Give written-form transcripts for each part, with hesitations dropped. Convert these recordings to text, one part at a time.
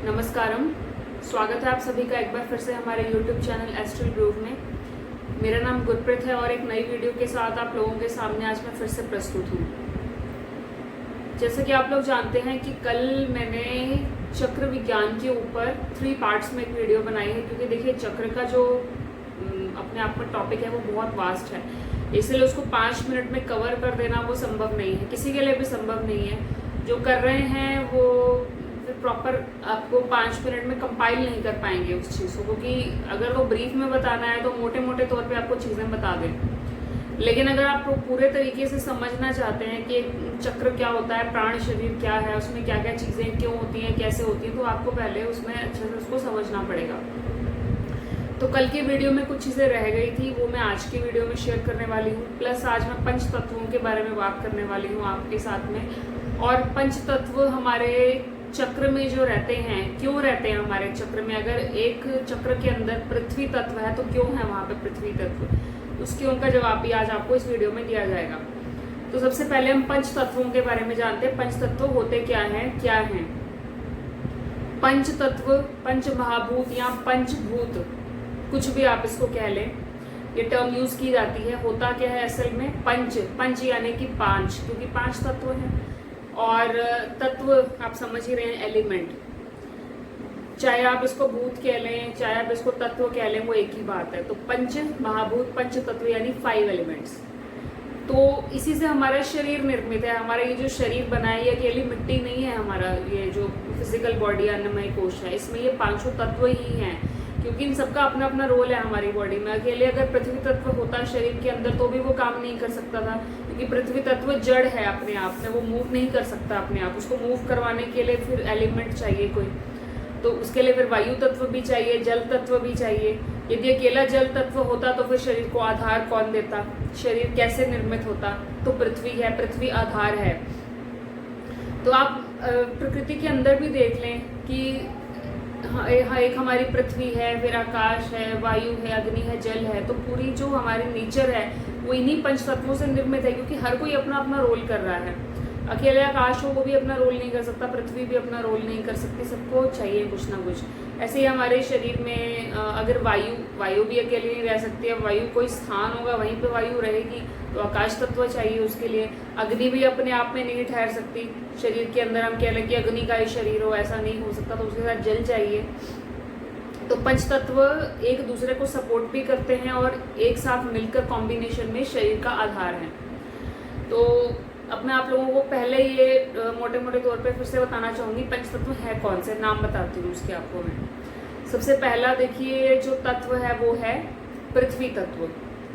नमस्कारम, स्वागत है आप सभी का एक बार फिर से हमारे YouTube चैनल एस्ट्रल ग्रूव में। मेरा नाम गुरप्रीत है और एक नई वीडियो के साथ आप लोगों के सामने आज मैं फिर से प्रस्तुत हूँ। जैसे कि आप लोग जानते हैं कि कल मैंने चक्र विज्ञान के ऊपर 3 पार्ट्स में एक वीडियो बनाई है, क्योंकि देखिए चक्र का जो अपने आप में टॉपिक है वो बहुत वास्ट है, इसलिए उसको 5 मिनट में कवर कर देना वो संभव नहीं है, किसी के लिए भी संभव नहीं है। जो कर रहे हैं वो प्रॉपर आपको 5 मिनट में कंपाइल नहीं कर पाएंगे उस चीज़ को, क्योंकि अगर वो ब्रीफ में बताना है तो मोटे मोटे तौर पे आपको चीज़ें बता दें। लेकिन अगर आप पूरे तरीके से समझना चाहते हैं कि चक्र क्या होता है, प्राण शरीर क्या है, उसमें क्या क्या चीज़ें क्यों होती हैं, कैसे होती हैं, तो आपको पहले उसमें अच्छे से उसको समझना पड़ेगा। तो कल की वीडियो में कुछ चीज़ें रह गई थी, वो मैं आज की वीडियो में शेयर करने वाली हूँ। प्लस आज मैं पंच तत्वों के बारे में बात करने वाली हूँ आपके साथ में। और पंच तत्व हमारे चक्र में जो रहते हैं, क्यों रहते हैं हमारे चक्र में, अगर एक चक्र के अंदर पृथ्वी तत्व है तो क्यों है वहाँ पे पृथ्वी तत्व, उस क्यों का जवाब भी आज आपको इस वीडियो में दिया जाएगा। तो सबसे पहले हम पंच तत्वों के बारे में जानते हैं। पंच तत्व होते क्या हैं? पंच तत्व, पंच महाभूत या पंचभूत, कुछ भी आप इसको कह लें, ये टर्म यूज की जाती है। होता क्या है असल में? पंच यानी कि 5, क्योंकि 5 तत्व हैं। और तत्व आप समझ ही रहे हैं, एलिमेंट। चाहे आप इसको भूत कह लें, चाहे आप इसको तत्व कह लें, वो एक ही बात है। तो पंच महाभूत, पंच तत्व यानी 5 एलिमेंट्स। तो इसी से हमारा शरीर निर्मित है। हमारा ये जो शरीर बना है ये अकेली मिट्टी नहीं है। हमारा ये जो फिजिकल बॉडी अन्नमय कोश है, इसमें ये 5 तत्व ही हैं, क्योंकि इन सबका अपना अपना रोल है हमारी बॉडी में। अकेले अगर पृथ्वी तत्व होता शरीर के अंदर तो भी वो काम नहीं कर सकता था, क्योंकि पृथ्वी तत्व जड़ है अपने आप में, वो मूव नहीं कर सकता अपने आप। उसको मूव करवाने के लिए फिर एलिमेंट चाहिए कोई, तो उसके लिए फिर वायु तत्व भी चाहिए, जल तत्व भी चाहिए। यदि अकेला जल तत्व होता तो फिर शरीर को आधार कौन देता, शरीर कैसे निर्मित होता? तो पृथ्वी है, पृथ्वी आधार है। तो आप प्रकृति के अंदर भी देख लें कि एक हमारी पृथ्वी है, फिर आकाश है, वायु है, अग्नि है, जल है। तो पूरी जो हमारी नेचर है वो इन्हीं पंच तत्वों से निर्मित है, क्योंकि हर कोई अपना अपना रोल कर रहा है। अकेले आकाश हो वो भी अपना रोल नहीं कर सकता, पृथ्वी भी अपना रोल नहीं कर सकती, सबको चाहिए कुछ ना कुछ। ऐसे ही हमारे शरीर में अगर वायु भी अकेले नहीं रह सकती है, वायु कोई स्थान होगा वहीं पे वायु रहेगी, तो आकाश तत्व चाहिए उसके लिए। अग्नि भी अपने आप में नहीं ठहर सकती शरीर के अंदर, हम कह लें कि अग्नि का ही शरीर हो, ऐसा नहीं हो सकता, तो उसके साथ जल चाहिए। तो पंच तत्व एक दूसरे को सपोर्ट भी करते हैं और एक साथ मिलकर कॉम्बिनेशन में शरीर का आधार है। तो अब मैं आप लोगों को पहले ये मोटे मोटे तौर पे फिर से बताना चाहूँगी पंच तत्व है कौन से, नाम बताती हूँ उसके आपको मैं। सबसे पहला देखिए जो तत्व है वो है पृथ्वी तत्व,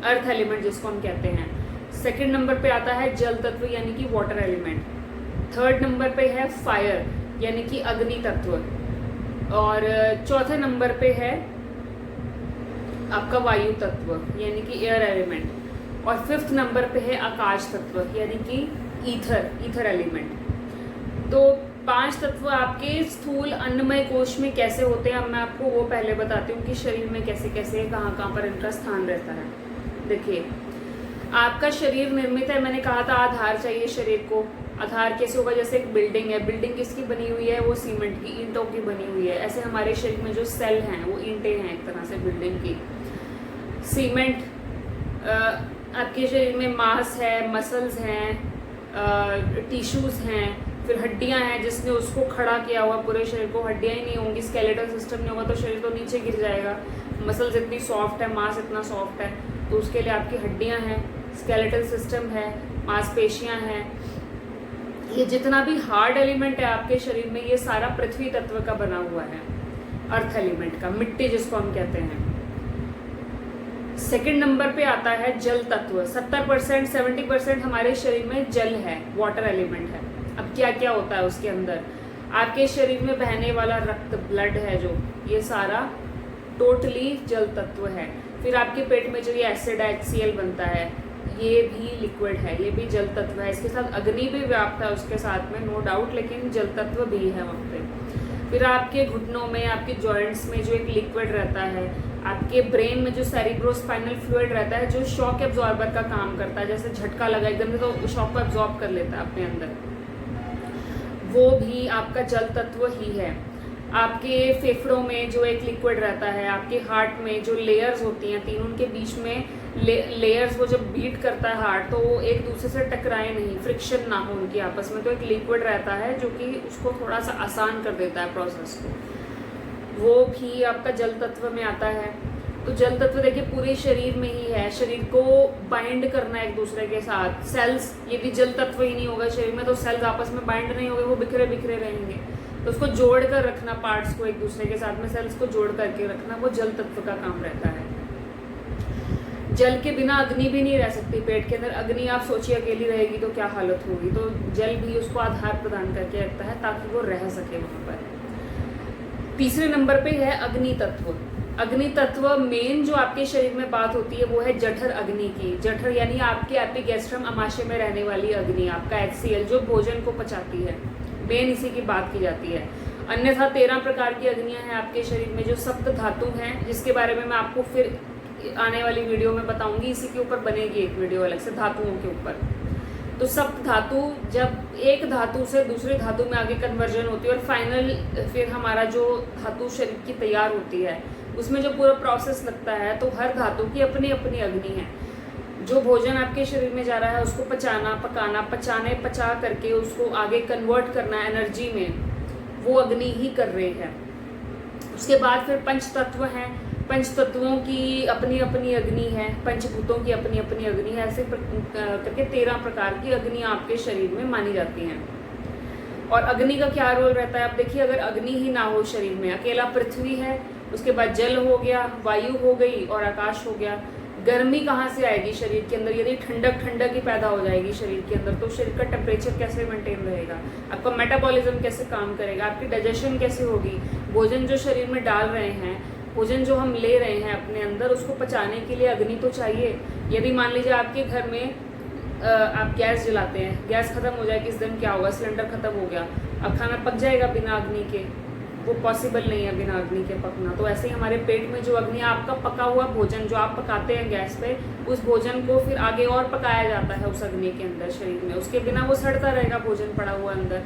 अर्थ एलिमेंट जिसको हम कहते हैं। सेकंड नंबर पे आता है जल तत्व यानी कि वाटर एलिमेंट। थर्ड नंबर पे है फायर यानी कि अग्नि तत्व। और चौथे नंबर पे है आपका वायु तत्व यानी कि एयर एलिमेंट। और 5th नंबर पे है आकाश तत्व यानी कि ईथर एलिमेंट। तो 5 तत्व आपके स्थूल अन्नमय कोश में कैसे होते हैं, अब मैं आपको वो पहले बताती हूँ कि शरीर में कैसे कैसे कहाँ पर इनका स्थान रहता है। देखिए आपका शरीर निर्मित है, मैंने कहा था आधार चाहिए शरीर को। आधार कैसे होगा? जैसे एक बिल्डिंग है, बिल्डिंग किसकी बनी हुई है? वो सीमेंट की, ईंटों की बनी हुई है। ऐसे हमारे शरीर में जो सेल हैं वो ईंटें हैं एक तरह से बिल्डिंग की। सीमेंट आपके शरीर में मांस है, मसल्स हैं, टिश्यूज हैं, फिर हड्डियां हैं जिसने उसको खड़ा किया हुआ पूरे शरीर को। हड्डियां ही नहीं होंगी, स्केलेटल सिस्टम नहीं होगा तो शरीर तो नीचे गिर जाएगा। मसल्स इतनी सॉफ्ट है, मांस इतना सॉफ्ट है, तो उसके लिए आपकी हड्डियां हैं, स्केलेटल सिस्टम है, मांसपेशियां हैं। ये जितना भी हार्ड एलिमेंट है आपके शरीर में ये सारा पृथ्वी तत्व का बना हुआ है, अर्थ एलिमेंट का, मिट्टी जिसको हम कहते हैं। सेकंड नंबर पे आता है जल तत्व। 70% 70% हमारे शरीर में जल है, वाटर एलिमेंट है। अब क्या क्या होता है उसके अंदर? आपके शरीर में बहने वाला रक्त, ब्लड है जो, ये सारा टोटली जल तत्व है। फिर आपके पेट में जो ये एसिड HCl बनता है ये भी लिक्विड है, ये भी जल तत्व है। इसके साथ अग्नि भी व्याप्त है उसके साथ में, नो डाउट, लेकिन जल तत्व भी है वहाँ पे। फिर आपके घुटनों में, आपके जॉइंट्स में जो एक लिक्विड रहता है, आपके ब्रेन में जो सेरिब्रोस्पाइनल फ्लूइड रहता है जो शॉक एब्जॉर्बर का काम करता है, जैसे झटका लगा एकदम से तो शॉक को एब्जॉर्ब कर लेता है अपने अंदर, वो भी आपका जल तत्व ही है। आपके फेफड़ों में जो एक लिक्विड रहता है, आपके हार्ट में जो लेयर्स होती हैं तीन, उनके बीच में लेयर्स वो जब बीट करता है हार्ट, तो वो एक दूसरे से टकराए नहीं, फ्रिक्शन ना हो उनकी आपस में, तो एक लिक्विड रहता है जो कि उसको थोड़ा सा आसान कर देता है प्रोसेस को, वो भी आपका जल तत्व में आता है। तो जल तत्व देखिए पूरे शरीर में ही है, शरीर को बाइंड करना एक दूसरे के साथ। सेल्स, यदि जल तत्व ही नहीं होगा शरीर में तो सेल्स आपस में बाइंड नहीं होंगे, वो बिखरे बिखरे रहेंगे। तो उसको जोड़ कर रखना, पार्ट्स को एक दूसरे के साथ में, सेल्स को जोड़ करके रखना, वो जल तत्व का काम रहता है। जल के बिना अग्नि भी नहीं रह सकती पेट के अंदर। अग्नि आप सोचिए अकेली रहेगी तो क्या हालत होगी, तो जल भी उसको आधार प्रदान करके रखता है ताकि वो रह सके वहां पर। तीसरे नंबर पे है अग्नि तत्व। अग्नि तत्व मेन जो आपके शरीर में बात होती है वो है जठर अग्नि की। जठर यानी आपके एपिगैस्ट्रम अमाशय में रहने वाली अग्नि, आपका HCl जो भोजन को पचाती है, मेन इसी की बात की जाती है। अन्यथा 13 प्रकार की अग्नियां हैं आपके शरीर में, जो सप्त धातु हैं, जिसके बारे में मैं आपको फिर आने वाली वीडियो में बताऊंगी। इसी के ऊपर बनेगी एक वीडियो अलग से धातुओं के ऊपर। तो सप्त धातु जब एक धातु से दूसरे धातु में आगे कन्वर्जन होती है और फाइनल फिर हमारा जो धातु शरीर की तैयार होती है, उसमें जो पूरा प्रोसेस लगता है, तो हर धातु की अपनी अपनी अग्नि है। जो भोजन आपके शरीर में जा रहा है उसको पचाना, पकाना, पचा करके उसको आगे कन्वर्ट करना एनर्जी में, वो अग्नि ही कर रही है। उसके बाद फिर पंच तत्व हैं। पंच तत्वों की अपनी अपनी अग्नि है, पंचभूतों की अपनी अपनी अग्नि है। ऐसे करके 13 प्रकार की अग्नि आपके शरीर में मानी जाती हैं। और अग्नि का क्या रोल रहता है, आप देखिए, अगर अग्नि ही ना हो शरीर में, अकेला पृथ्वी है, उसके बाद जल हो गया, वायु हो गई और आकाश हो गया, गर्मी कहाँ से आएगी शरीर के अंदर? यदि ठंडक ही पैदा हो जाएगी शरीर के अंदर, तो शरीर का टेम्परेचर कैसे मेंटेन रहेगा? आपका मेटाबॉलिज्म कैसे काम करेगा? आपकी डाइजेशन कैसे होगी? भोजन जो शरीर में डाल रहे हैं, भोजन जो हम ले रहे हैं अपने अंदर, उसको पचाने के लिए अग्नि तो चाहिए। यदि मान लीजिए आपके घर में आप गैस जलाते हैं, गैस खत्म हो जाए, किस दिन क्या होगा, सिलेंडर खत्म हो गया, अब खाना पक जाएगा बिना अग्नि के? वो पॉसिबल नहीं है बिना अग्नि के पकना। तो ऐसे ही हमारे पेट में जो अग्नि, आपका पका हुआ भोजन जो आप पकाते हैं गैस पे, उस भोजन को फिर आगे और पकाया जाता है उस अग्नि के अंदर शरीर में। उसके बिना वो सड़ता रहेगा भोजन पड़ा हुआ अंदर,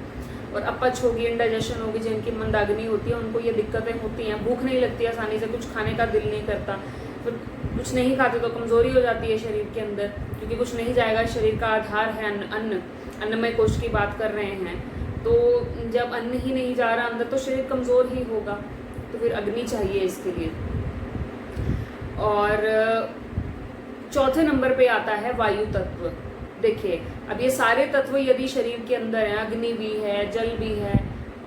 और अपच होगी, इंडाइजेशन होगी। जिनकी मंदाग्नि होती है उनको ये दिक्कतें होती हैं, भूख नहीं लगती आसानी से, कुछ खाने का दिल नहीं करता, फिर कुछ नहीं खाते तो कमजोरी हो जाती है शरीर के अंदर, क्योंकि कुछ नहीं जाएगा। शरीर का आधार है अन्न, अन्नमय कोश की बात कर रहे हैं, तो जब अन्न ही नहीं जा रहा अंदर तो शरीर कमजोर ही होगा। तो फिर अग्नि चाहिए इसके लिए। और चौथे नंबर पे आता है वायु तत्व। देखिए, अब ये सारे तत्व यदि शरीर के अंदर हैं, अग्नि भी है, जल भी है,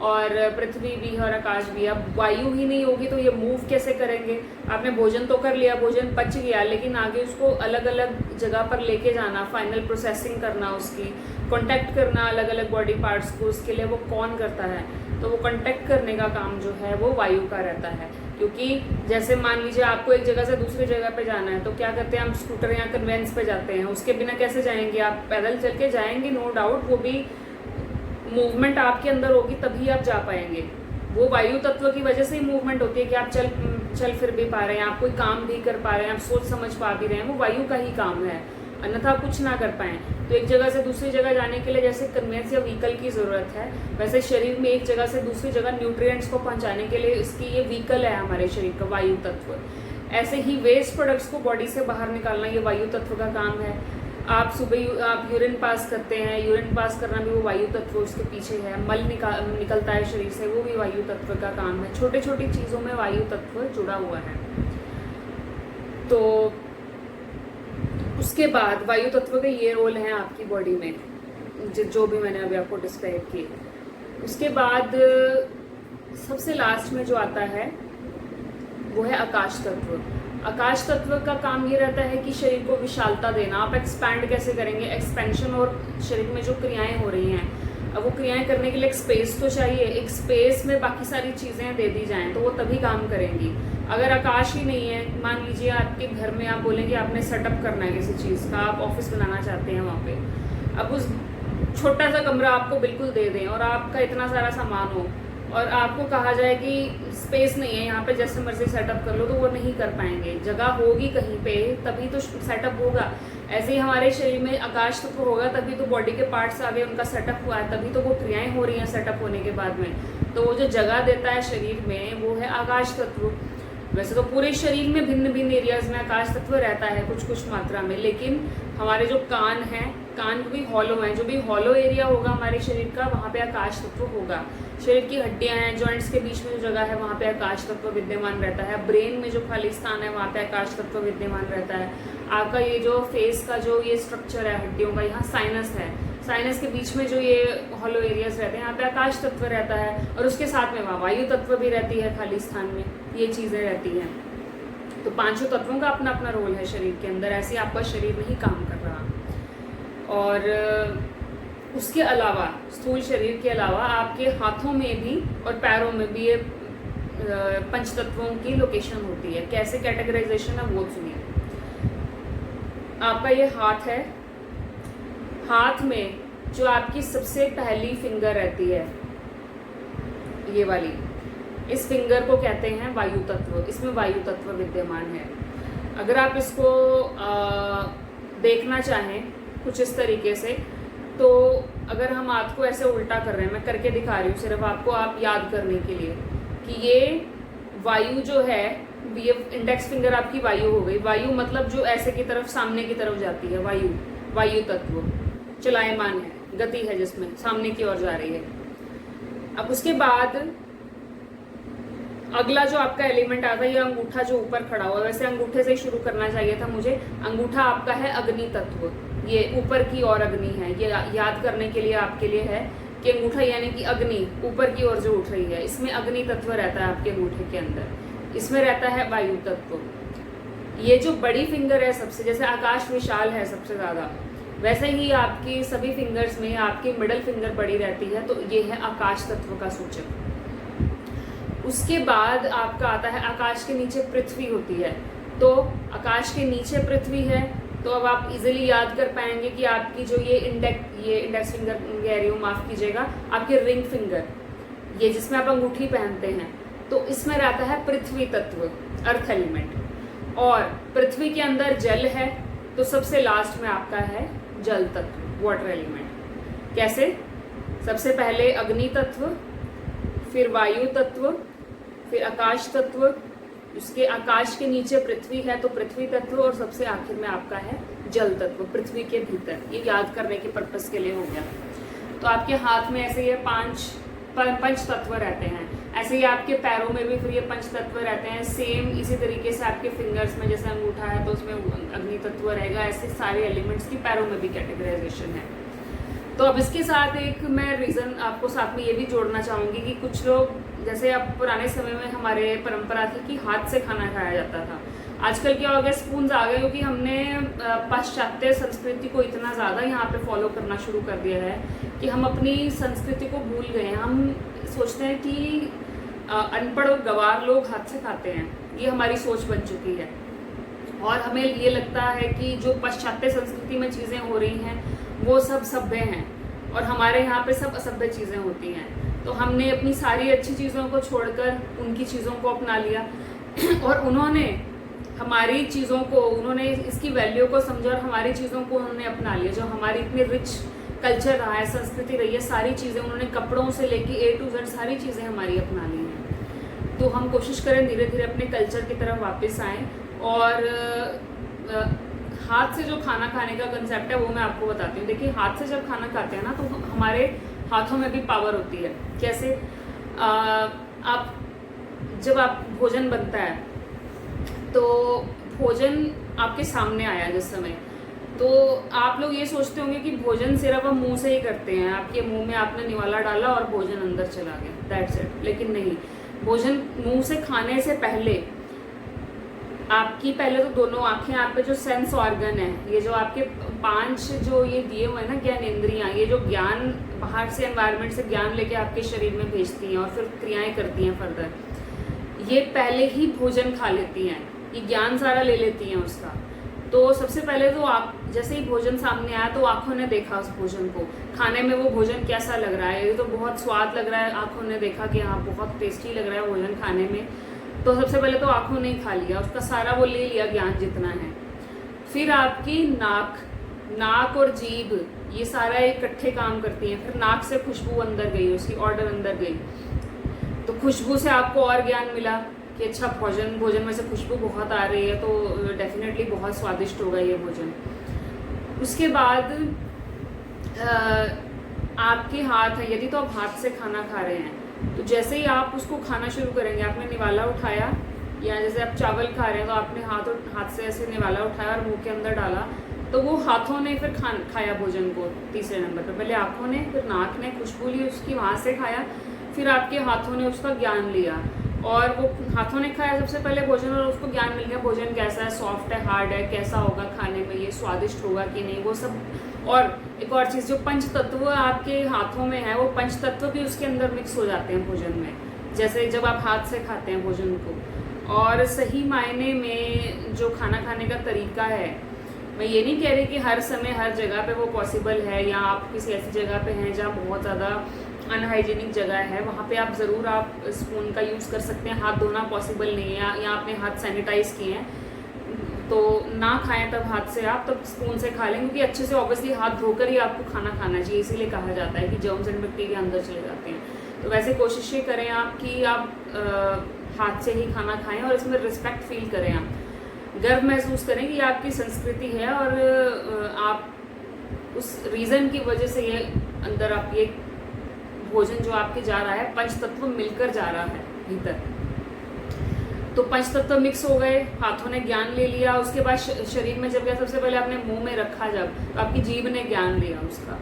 और पृथ्वी भी है, और आकाश भी है, अब वायु ही नहीं होगी तो ये मूव कैसे करेंगे? आपने भोजन तो कर लिया, भोजन पच गया, लेकिन आगे उसको अलग अलग जगह पर लेके जाना, फाइनल प्रोसेसिंग करना, उसकी कांटेक्ट करना अलग अलग बॉडी पार्ट्स को, उसके लिए वो कौन करता है? तो वो कांटेक्ट करने का काम जो है वो वायु का रहता है। क्योंकि जैसे मान लीजिए आपको एक जगह से दूसरी जगह पे जाना है, तो क्या करते हैं हम? स्कूटर या कन्वेंस पे जाते हैं। उसके बिना कैसे जाएंगे? आप पैदल चल के जाएंगे, नो डाउट, वो भी मूवमेंट आपके अंदर होगी तभी आप जा पाएंगे। वो वायु तत्व की वजह से ही मूवमेंट होती है कि आप चल फिर भी पा रहे हैं, आप कोई काम भी कर पा रहे हैं, आप सोच समझ पा भी रहे हैं, वो वायु का ही काम है, अन्यथा कुछ ना कर पाएं। तो एक जगह से दूसरी जगह जाने के लिए जैसे कन्वेंस या व्हीकल की ज़रूरत है, वैसे शरीर में एक जगह से दूसरी जगह न्यूट्रिएंट्स को पहुंचाने के लिए इसकी ये व्हीकल है हमारे शरीर का, वायु तत्व। ऐसे ही वेस्ट प्रोडक्ट्स को बॉडी से बाहर निकालना ये वायु तत्व का काम है। आप सुबह आप यूरिन पास करते हैं, यूरिन पास करना भी वो वायु तत्व उसके पीछे है। मल निकलता है शरीर से, वो भी वायु तत्व का काम है। छोटे छोटी चीज़ों में वायु तत्व जुड़ा हुआ है। तो उसके बाद वायु तत्व के ये रोल हैं आपकी बॉडी में, जो भी मैंने अभी आपको डिस्क्राइब किए। उसके बाद सबसे लास्ट में जो आता है वो है आकाश तत्व। आकाश तत्व का काम ये रहता है कि शरीर को विशालता देना। आप एक्सपैंड कैसे करेंगे? एक्सपेंशन और शरीर में जो क्रियाएं हो रही हैं, अब वो क्रियाएं करने के लिए एक स्पेस तो चाहिए। एक स्पेस में बाकी सारी चीज़ें दे दी जाएं तो वो तभी काम करेंगी। अगर आकाश ही नहीं है, मान लीजिए आपके घर में आप बोलेंगे आपने सेटअप करना है किसी चीज़ का, आप ऑफिस बनाना चाहते हैं वहाँ पे, अब उस छोटा सा कमरा आपको बिल्कुल दे दें और आपका इतना सारा सामान हो और आपको कहा जाए कि स्पेस नहीं है यहाँ पे, जैसे मर्जी सेटअप कर लो, तो वो नहीं कर पाएंगे। जगह होगी कहीं पे तभी तो सेटअप होगा। ऐसे ही हमारे शरीर में आकाश तत्व होगा तभी तो बॉडी के पार्ट्स आगे उनका सेटअप हुआ है, तभी तो वो क्रियाएं हो रही हैं सेटअप होने के बाद में। तो वो जो जगह देता है शरीर में वो है आकाश तत्व। वैसे तो पूरे शरीर में भिन्न भिन्न एरियाज में आकाश तत्व रहता है कुछ कुछ मात्रा में, लेकिन हमारे जो कान हैं, कान भी हॉलो हैं, जो भी हॉलो एरिया होगा हमारे शरीर का वहाँ पे आकाश तत्व होगा। शरीर की हड्डियाँ हैं, जॉइंट्स के बीच में जो जगह है वहाँ पे आकाश तत्व विद्यमान रहता है। ब्रेन में जो खाली स्थान है वहाँ पे आकाश तत्व विद्यमान रहता है। आपका ये जो फेस का जो ये स्ट्रक्चर है हड्डियों का, यहाँ साइनस है, साइनस के बीच में जो ये हॉलो एरियाज रहते हैं यहाँ पे आकाश तत्व रहता है। और उसके साथ में वहाँ वायु तत्व भी रहती है खाली स्थान में, ये चीज़ें रहती हैं। तो पांचों तत्वों का अपना अपना रोल है शरीर के अंदर, ऐसे आपका शरीर नहीं काम कर रहा। और उसके अलावा स्थूल शरीर के अलावा आपके हाथों में भी और पैरों में भी ये पंच तत्वों की लोकेशन होती है। कैसे कैटेगराइजेशन है वो सुनिए। आपका ये हाथ है, हाथ में जो आपकी सबसे पहली फिंगर रहती है ये वाली, इस फिंगर को कहते हैं वायु तत्व। इसमें वायु तत्व विद्यमान है। अगर आप इसको देखना चाहें कुछ इस तरीके से, तो अगर हम हाथ को ऐसे उल्टा कर रहे हैं, मैं करके दिखा रही हूँ सिर्फ आपको, आप याद करने के लिए कि ये वायु जो है, ये इंडेक्स फिंगर आपकी वायु हो गई। वायु मतलब जो ऐसे की तरफ सामने की तरफ जाती है, वायु, वायु तत्व चलायमान है, गति है जिसमें सामने की ओर जा रही है। अब उसके बाद अगला जो आपका एलिमेंट आता है ये अंगूठा जो ऊपर खड़ा हुआ है। वैसे अंगूठे से ही शुरू करना चाहिए था मुझे। अंगूठा आपका है अग्नि तत्व, ये ऊपर की ओर अग्नि है। ये याद करने के लिए आपके लिए है कि अंगूठा यानी कि अग्नि ऊपर की ओर जो उठ रही है, इसमें अग्नि तत्व रहता है आपके अंगूठे के अंदर। इसमें रहता है वायु तत्व। ये जो बड़ी फिंगर है सबसे, जैसे आकाश विशाल है सबसे ज़्यादा, वैसे ही आपकी सभी फिंगर्स में आपकी मिडल फिंगर बड़ी रहती है, तो ये है आकाश तत्व का सूचक। उसके बाद आपका आता है आकाश के नीचे पृथ्वी होती है। तो आकाश के नीचे पृथ्वी है, तो अब आप इजीली याद कर पाएंगे कि आपकी जो ये इंडेक्स फिंगर कह रही हूँ, माफ़ कीजिएगा, आपके रिंग फिंगर, ये जिसमें आप अंगूठी पहनते हैं, तो इसमें रहता है पृथ्वी तत्व, अर्थ एलिमेंट। और पृथ्वी के अंदर जल है, तो सबसे लास्ट में आपका है जल तत्व, वाटर एलिमेंट। कैसे? सबसे पहले अग्नि तत्व, फिर वायु तत्व, फिर आकाश तत्व, उसके आकाश के नीचे पृथ्वी है तो पृथ्वी तत्व, और सबसे आखिर में आपका है जल तत्व, पृथ्वी के भीतर। ये याद करने के पर्पस के लिए हो गया। तो आपके हाथ में ऐसे ये पंच तत्व रहते हैं, ऐसे ही आपके पैरों में भी फिर ये पंच तत्व रहते हैं। सेम इसी तरीके से आपके फिंगर्स में, जैसे अंगूठा है तो उसमें अग्नि तत्व रहेगा, ऐसे सारे एलिमेंट्स की पैरों में भी कैटेगराइजेशन है। तो अब इसके साथ एक मैं रीज़न आपको साथ में ये भी जोड़ना चाहूँगी कि कुछ लोग, जैसे अब पुराने समय में हमारे परंपरा थी कि हाथ से खाना खाया जाता था। आजकल क्या हो गया, स्पून्स आ गए, क्योंकि हमने पाश्चात्य संस्कृति को इतना ज़्यादा यहाँ पे फॉलो करना शुरू कर दिया है कि हम अपनी संस्कृति को भूल गए हैं। हम सोचते हैं कि अनपढ़ और गंवार लोग हाथ से खाते हैं, ये हमारी सोच बन चुकी है। और हमें ये लगता है कि जो पाश्चात्य संस्कृति में चीज़ें हो रही हैं वो सब सभ्य हैं, और हमारे यहाँ पे सब असभ्य चीज़ें होती हैं। तो हमने अपनी सारी अच्छी चीज़ों को छोड़कर उनकी चीज़ों को अपना लिया, और उन्होंने हमारी चीज़ों को, उन्होंने इसकी वैल्यू को समझा और हमारी चीज़ों को उन्होंने अपना लिया। जो हमारी इतनी रिच कल्चर रहा है, संस्कृति रही है, सारी चीज़ें उन्होंने कपड़ों से लेके A to Z सारी चीज़ें हमारी अपना ली हैं। तो हम कोशिश करें धीरे धीरे अपने कल्चर की तरफ वापस आएँ। और हाथ से जो खाना खाने का कंसेप्ट है वो मैं आपको बताती हूँ। देखिए, हाथ से जब खाना खाते हैं ना, तो हमारे हाथों में भी पावर होती है। कैसे? जब आप भोजन बनता है, तो भोजन आपके सामने आया जिस समय, तो आप लोग ये सोचते होंगे कि भोजन सिर्फ हम मुंह से ही करते हैं। आपके मुंह में आपने निवाला डाला और भोजन अंदर चला गया, दैट्स इट। लेकिन नहीं, भोजन मुंह से खाने से पहले आपकी पहले तो दोनों आंखें, आप पे जो सेंस ऑर्गन है, ये जो आपके 5 जो ये दिए हुए हैं ना ज्ञानेंद्रियां, ये जो ज्ञान बाहर से एनवायरनमेंट से ज्ञान लेके आपके शरीर में भेजती हैं और फिर क्रियाएं करती हैं फर्दर, ये पहले ही भोजन खा लेती हैं, ये ज्ञान सारा ले लेती हैं उसका। तो सबसे पहले तो आप जैसे ही भोजन सामने आया तो आंखों ने देखा उस भोजन को, खाने में वो भोजन कैसा लग रहा है, ये तो बहुत स्वाद लग रहा है, आंखों ने देखा कि हाँ बहुत टेस्टी लग रहा है भोजन खाने में, तो सबसे पहले तो आंखों ने ही खा लिया, उसका सारा वो ले लिया ज्ञान जितना है। फिर आपकी नाक और जीभ, ये सारा इकट्ठे काम करती हैं। फिर नाक से खुशबू अंदर गई, उसकी ऑर्डर अंदर गई, तो खुशबू से आपको और ज्ञान मिला कि अच्छा भोजन में से खुशबू बहुत आ रही है, तो डेफिनेटली बहुत स्वादिष्ट होगा ये भोजन। उसके बाद आपके हाथ है, यदि तो आप हाथ से खाना खा रहे हैं तो जैसे ही आप उसको खाना शुरू करेंगे, आपने निवाला उठाया या जैसे आप चावल खा रहे हैं तो आपने हाथ से ऐसे निवाला उठाया और मुंह के अंदर डाला, तो वो हाथों ने फिर खाया भोजन को। तीसरे नंबर पर पहले आँखों ने, फिर नाक ने खुशबू ली उसकी, वहाँ से खाया, फिर आपके हाथों ने उसका ज्ञान लिया और वो हाथों ने खाया सबसे पहले भोजन और उसको ज्ञान मिल गया भोजन कैसा है, सॉफ्ट है, हार्ड है, कैसा होगा खाने में, ये स्वादिष्ट होगा कि नहीं, वो सब। और एक और चीज़, जो पंच तत्व आपके हाथों में है वो पंच तत्व भी उसके अंदर मिक्स हो जाते हैं भोजन में, जैसे जब आप हाथ से खाते हैं भोजन को। और सही मायने में जो खाना खाने का तरीका है, मैं ये नहीं कह रही कि हर समय हर जगह पे वो पॉसिबल है, या आप किसी ऐसी जगह पे हैं जहाँ बहुत ज़्यादा अनहाइजीनिक जगह है, वहाँ पे आप ज़रूर आप स्पून का यूज़ कर सकते हैं। हाथ धोना पॉसिबल नहीं है या आपने हाथ सैनिटाइज किए हैं तो ना खाएं तब हाथ से, आप तब स्पून से खा लें, क्योंकि अच्छे से ऑब्वियसली हाथ धोकर ही आपको खाना खाना चाहिए। इसीलिए कहा जाता है कि जर्म्स एंड बैक्टीरिया अंदर चले जाते हैं। तो वैसे कोशिश ये करें आप कि आप हाथ से ही खाना खाएं और इसमें रिस्पेक्ट फील करें, आप गर्व महसूस करें कि आपकी संस्कृति है और आप उस रीज़न की वजह से ये अंदर आप ये भोजन जो आपके जा रहा है पंच तत्व मिलकर जा रहा है भीतर। तो पंच तत्व मिक्स हो गए, हाथों ने ज्ञान ले लिया, उसके बाद शरीर में जब गया, सबसे पहले आपने मुंह में रखा जब, तो आपकी जीभ ने ज्ञान लिया उसका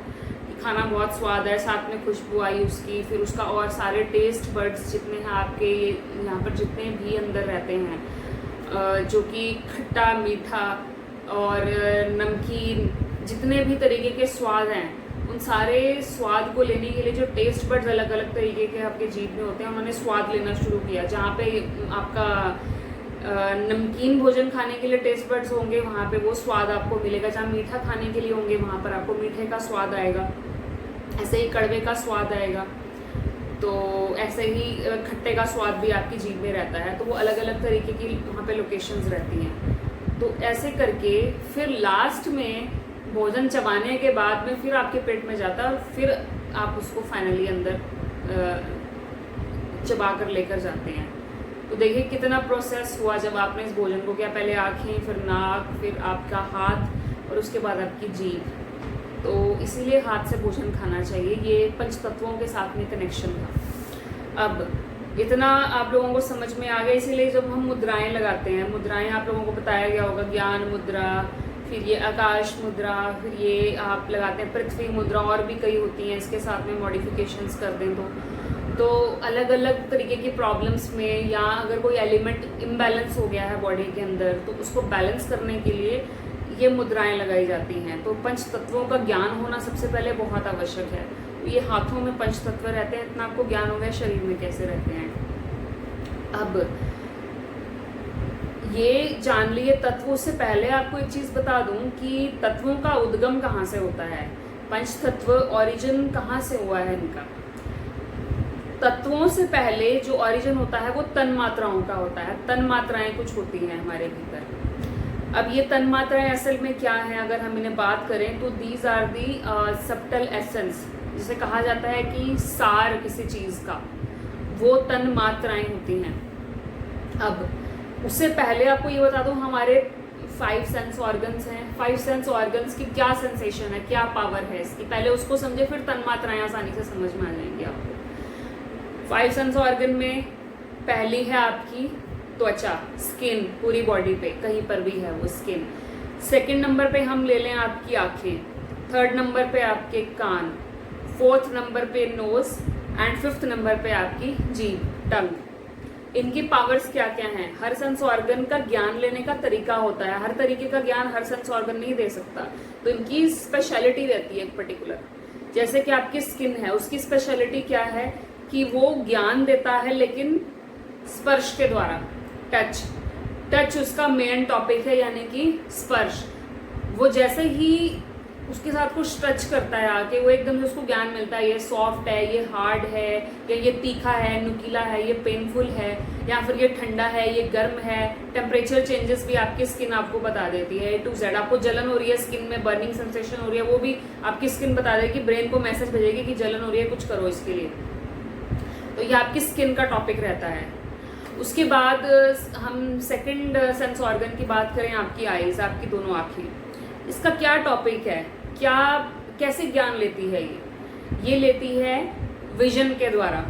कि खाना बहुत स्वाद है, साथ में खुशबू आई उसकी, फिर उसका और सारे टेस्ट बर्ड्स जितने हैं आपके यहाँ पर जितने भी अंदर रहते हैं, जो कि खट्टा मीठा और नमकीन जितने भी तरीके के स्वाद हैं, उन सारे स्वाद को लेने के लिए जो टेस्ट बड्स अलग अलग तरीके के आपके जीभ में होते हैं, उन्होंने स्वाद लेना शुरू किया। जहाँ पे आपका नमकीन भोजन खाने के लिए टेस्ट बड्स होंगे, वहाँ पे वो स्वाद आपको मिलेगा। जहाँ मीठा खाने के लिए होंगे, वहाँ पर आपको मीठे का स्वाद आएगा, ऐसे ही कड़वे का स्वाद आएगा, तो ऐसे ही खट्टे का स्वाद भी आपकी जीभ में रहता है। तो वो अलग अलग तरीके की वहाँ पे लोकेशंस रहती हैं। तो ऐसे करके फिर लास्ट में भोजन चबाने के बाद में फिर आपके पेट में जाता है और फिर आप उसको फाइनली अंदर चबा कर लेकर जाते हैं। तो देखिए कितना प्रोसेस हुआ जब आपने इस भोजन को किया, पहले आँखें, फिर नाक, फिर आपका हाथ और उसके बाद आपकी जीभ। तो इसीलिए हाथ से भोजन खाना चाहिए, ये पंच तत्वों के साथ में कनेक्शन था। अब इतना आप लोगों को समझ में आ गया, इसीलिए जब हम मुद्राएं लगाते हैं, मुद्राएं आप लोगों को बताया गया होगा, ज्ञान मुद्रा, फिर ये आकाश मुद्रा, फिर ये आप लगाते हैं पृथ्वी मुद्रा, और भी कई होती हैं, इसके साथ में मॉडिफिकेशंस कर दें तो अलग अलग तरीके की प्रॉब्लम्स में, या अगर कोई एलिमेंट इम्बैलेंस हो गया है बॉडी के अंदर तो उसको बैलेंस करने के लिए ये मुद्राएं लगाई जाती हैं। तो पंच तत्वों का ज्ञान होना सबसे पहले बहुत आवश्यक है। ये हाथों में पंच तत्व रहते हैं, इतना आपको ज्ञान हो गया शरीर में कैसे रहते हैं। अब ये जान लिए तत्वों से पहले आपको एक चीज़ बता दूं कि तत्वों का उद्गम कहाँ से होता है, पंच तत्व ओरिजिन कहाँ से हुआ है इनका। तत्वों से पहले जो ओरिजिन होता है वो तन मात्राओं का होता है। तन मात्राएं कुछ होती हैं हमारे भीतर। अब ये तन मात्राएं असल में क्या हैं, अगर हम इन्हें बात करें तो these are the subtle essence, जिसे कहा जाता है कि सार किसी चीज़ का, वो तन मात्राएं होती हैं। अब उससे पहले आपको ये बता दूं, हमारे 5 सेंस ऑर्गन्स हैं। 5 सेंस ऑर्गन्स की क्या सेंसेशन है, क्या पावर है इसकी, पहले उसको समझे, फिर तन मात्राएं आसानी से समझ में आ जाएंगी आपको। 5 सेंस ऑर्गन में पहली है आपकी त्वचा, स्किन, पूरी बॉडी पे कहीं पर भी है वो स्किन। सेकंड नंबर पे हम ले लें आपकी आंखें, थर्ड नंबर पे आपके कान, फोर्थ नंबर पे नोज एंड फिफ्थ नंबर पे आपकी जीभ, टंग। इनकी पावर्स क्या क्या हैं। हर सेंस ऑर्गन का ज्ञान लेने का तरीका होता है, हर तरीके का ज्ञान हर सेंस ऑर्गन नहीं दे सकता, तो इनकी स्पेशलिटी रहती है एक पर्टिकुलर। जैसे कि आपकी स्किन है, उसकी स्पेशलिटी क्या है कि वो ज्ञान देता है लेकिन स्पर्श के द्वारा, टच उसका मेन टॉपिक है, यानी कि स्पर्श। वो जैसे ही उसके साथ कुछ टच करता है आके, वो एकदम से उसको ज्ञान मिलता है, ये सॉफ्ट है, ये हार्ड है, या ये तीखा है, नुकीला है, ये पेनफुल है, या फिर ये ठंडा है, ये गर्म है। टेम्परेचर चेंजेस भी आपकी स्किन आपको बता देती है, A to Z। आपको जलन हो रही है, स्किन में बर्निंग सेंसेशन हो रही है, वो भी आपकी स्किन बता देगी, ब्रेन को मैसेज भेजेगी कि जलन हो रही है, कुछ करो इसके लिए। तो ये आपकी स्किन का टॉपिक रहता है। उसके बाद हम सेकंड सेंस ऑर्गन की बात करें, आपकी आईज, आपकी दोनों आँखें। इसका क्या टॉपिक है, क्या कैसे ज्ञान लेती है ये लेती है विजन के द्वारा।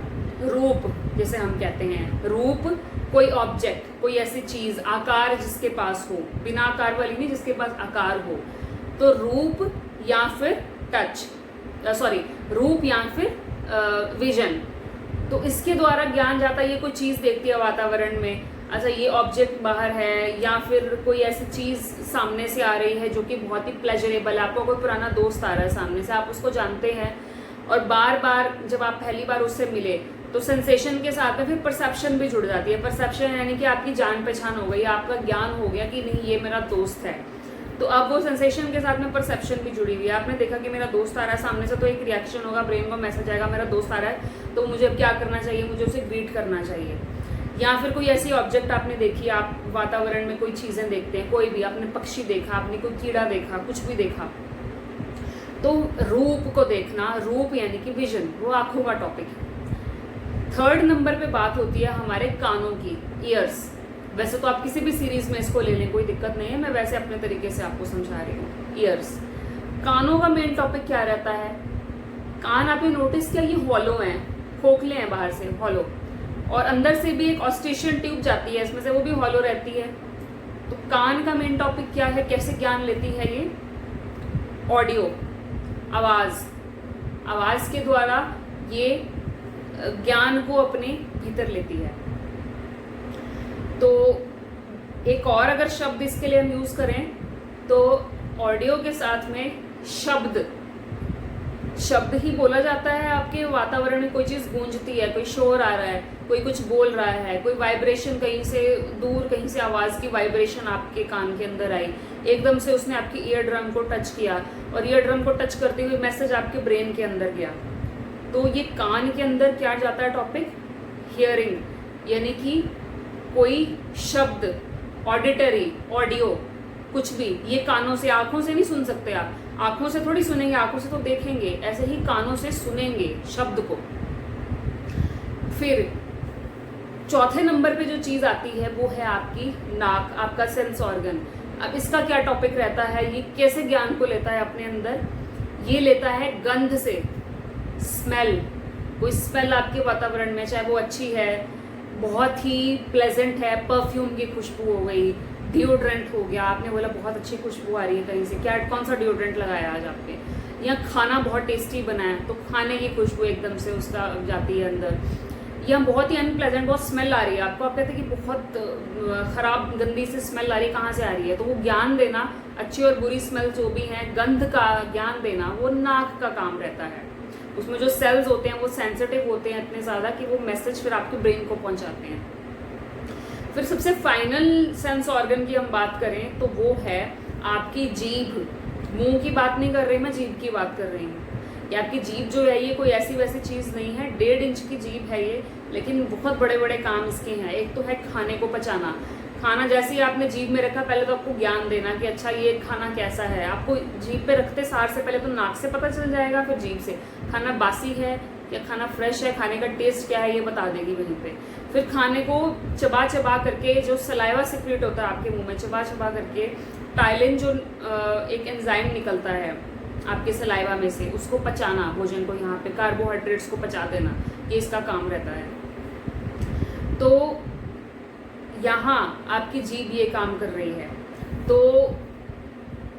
रूप जैसे हम कहते हैं, रूप कोई ऑब्जेक्ट, कोई ऐसी चीज, आकार जिसके पास हो, बिना आकार वाली नहीं, जिसके पास आकार हो, तो रूप या फिर टच, रूप या फिर विजन। तो इसके द्वारा ज्ञान जाता है। ये कोई चीज देखती है वातावरण में, अच्छा ये ऑब्जेक्ट बाहर है, या फिर कोई ऐसी चीज सामने से आ रही है जो कि बहुत ही प्लेजरेबल है। आपको कोई पुराना दोस्त आ रहा है सामने से, आप उसको जानते हैं और बार बार जब आप पहली बार उससे मिले तो सेंसेशन के साथ में फिर परसेप्शन भी जुड़ जाती है। परसेप्शन यानी कि आपकी जान पहचान हो गई, आपका ज्ञान हो गया कि नहीं ये मेरा दोस्त है। तो अब वो सेंसेशन के साथ में परसेप्शन भी जुड़ी हुई है। आपने देखा कि मेरा दोस्त आ रहा है सामने से, तो एक रिएक्शन होगा, ब्रेन को मैसेज आएगा मेरा दोस्त आ रहा है, तो मुझे अब क्या करना चाहिए, मुझे उसे ग्रीट करना चाहिए। या फिर कोई ऐसी ऑब्जेक्ट आपने देखी, आप वातावरण में कोई चीजें देखते हैं, कोई भी, आपने पक्षी देखा, आपने कोई कीड़ा देखा, कुछ भी देखा, तो रूप को देखना, रूप यानी कि विजन, वो आंखों का टॉपिक है। थर्ड नंबर पे बात होती है हमारे कानों की, ईयर्स। वैसे तो आप किसी भी सीरीज में इसको ले लें, कोई दिक्कत नहीं है, मैं वैसे अपने तरीके से आपको समझा रही हूँ। ईयर्स, कानों का मेन टॉपिक क्या रहता है। कान आपने नोटिस किया, ये हॉलो हैं, खोखले हैं बाहर से, हॉलो, और अंदर से भी एक ऑस्टेशन ट्यूब जाती है इसमें से, वो भी हॉलो रहती है। तो कान का मेन टॉपिक क्या है, कैसे ज्ञान लेती है ये, ऑडियो, आवाज, आवाज के द्वारा ये ज्ञान को अपने भीतर लेती है। तो एक और अगर शब्द इसके लिए हम यूज करें तो ऑडियो के साथ में शब्द, शब्द ही बोला जाता है। आपके वातावरण में कोई चीज गूंजती है, कोई शोर आ रहा है, कोई कुछ बोल रहा है, कोई वाइब्रेशन, कहीं से दूर, कहीं से आवाज की वाइब्रेशन आपके कान के अंदर आई, एकदम से उसने आपकी ईयर ड्रम को टच किया, और ईयर ड्रम को टच करते हुए मैसेज आपके ब्रेन के अंदर गया। तो ये कान के अंदर क्या जाता है टॉपिक, हियरिंग, यानी कि कोई शब्द, ऑडिटरी, ऑडियो, कुछ भी, ये कानों से, आंखों से नहीं सुन सकते आप, आंखों से थोड़ी सुनेंगे, आंखों से तो देखेंगे, ऐसे ही कानों से सुनेंगे शब्द को। फिर चौथे नंबर पे जो चीज आती है वो है आपकी नाक, आपका सेंस ऑर्गन। अब इसका क्या टॉपिक रहता है, ये कैसे ज्ञान को लेता है अपने अंदर, ये लेता है गंध से, स्मेल, कोई स्मेल आपके वातावरण में, चाहे वो अच्छी है, बहुत ही प्लेजेंट है, परफ्यूम की खुशबू हो गई, डिओड्रेंट हो गया, आपने बोला बहुत अच्छी खुशबू आ रही है कहीं से, क्या कौन सा डिओड्रेंट लगाया आज आपने, या खाना बहुत टेस्टी बना है तो खाने की खुशबू एकदम से उसका जाती है अंदर, या बहुत ही अनप्लेजेंट, बहुत स्मेल आ रही है आपको, आप कहते हैं कि बहुत खराब गंदी सी स्मेल आ रही है, कहाँ से आ रही है, तो वो ज्ञान देना, अच्छी और बुरी स्मेल जो भी है, गंध का ज्ञान देना, वो नाक का काम रहता है। उसमें जो सेल्स होते हैं वो सेंसिटिव होते हैं इतने ज़्यादा कि वो मैसेज फिर आपके ब्रेन को पहुंचाते हैं। फिर सबसे फाइनल सेंस ऑर्गन की हम बात करें तो वो है आपकी जीभ। मुंह की बात नहीं कर रही मैं, जीभ की बात कर रही हूँ। ये आपकी जीभ जो है ये कोई ऐसी वैसी चीज़ नहीं है, 1.5 इंच की जीभ है ये, लेकिन बहुत बड़े बड़े काम इसके हैं। एक तो है खाने को पचाना, खाना जैसे ही आपने जीभ में रखा पहले तो आपको ज्ञान देना कि अच्छा ये खाना कैसा है, आपको जीभ पे रखते सार से पहले तो नाक से पता चल जाएगा, फिर जीभ से खाना बासी है या खाना फ्रेश है, खाने का टेस्ट क्या है ये बता देगी वहीं पे। फिर खाने को चबा चबा करके, जो सलाइवा सिक्रेट होता है आपके मुंह में, चबा चबा करके टाइलिन जो एक एंजाइम निकलता है आपके सलाइवा में से, उसको पचाना, भोजन को, यहाँ पे कार्बोहाइड्रेट्स को पचा देना, ये इसका काम रहता है। तो यहाँ आपकी जीभ ये काम कर रही है। तो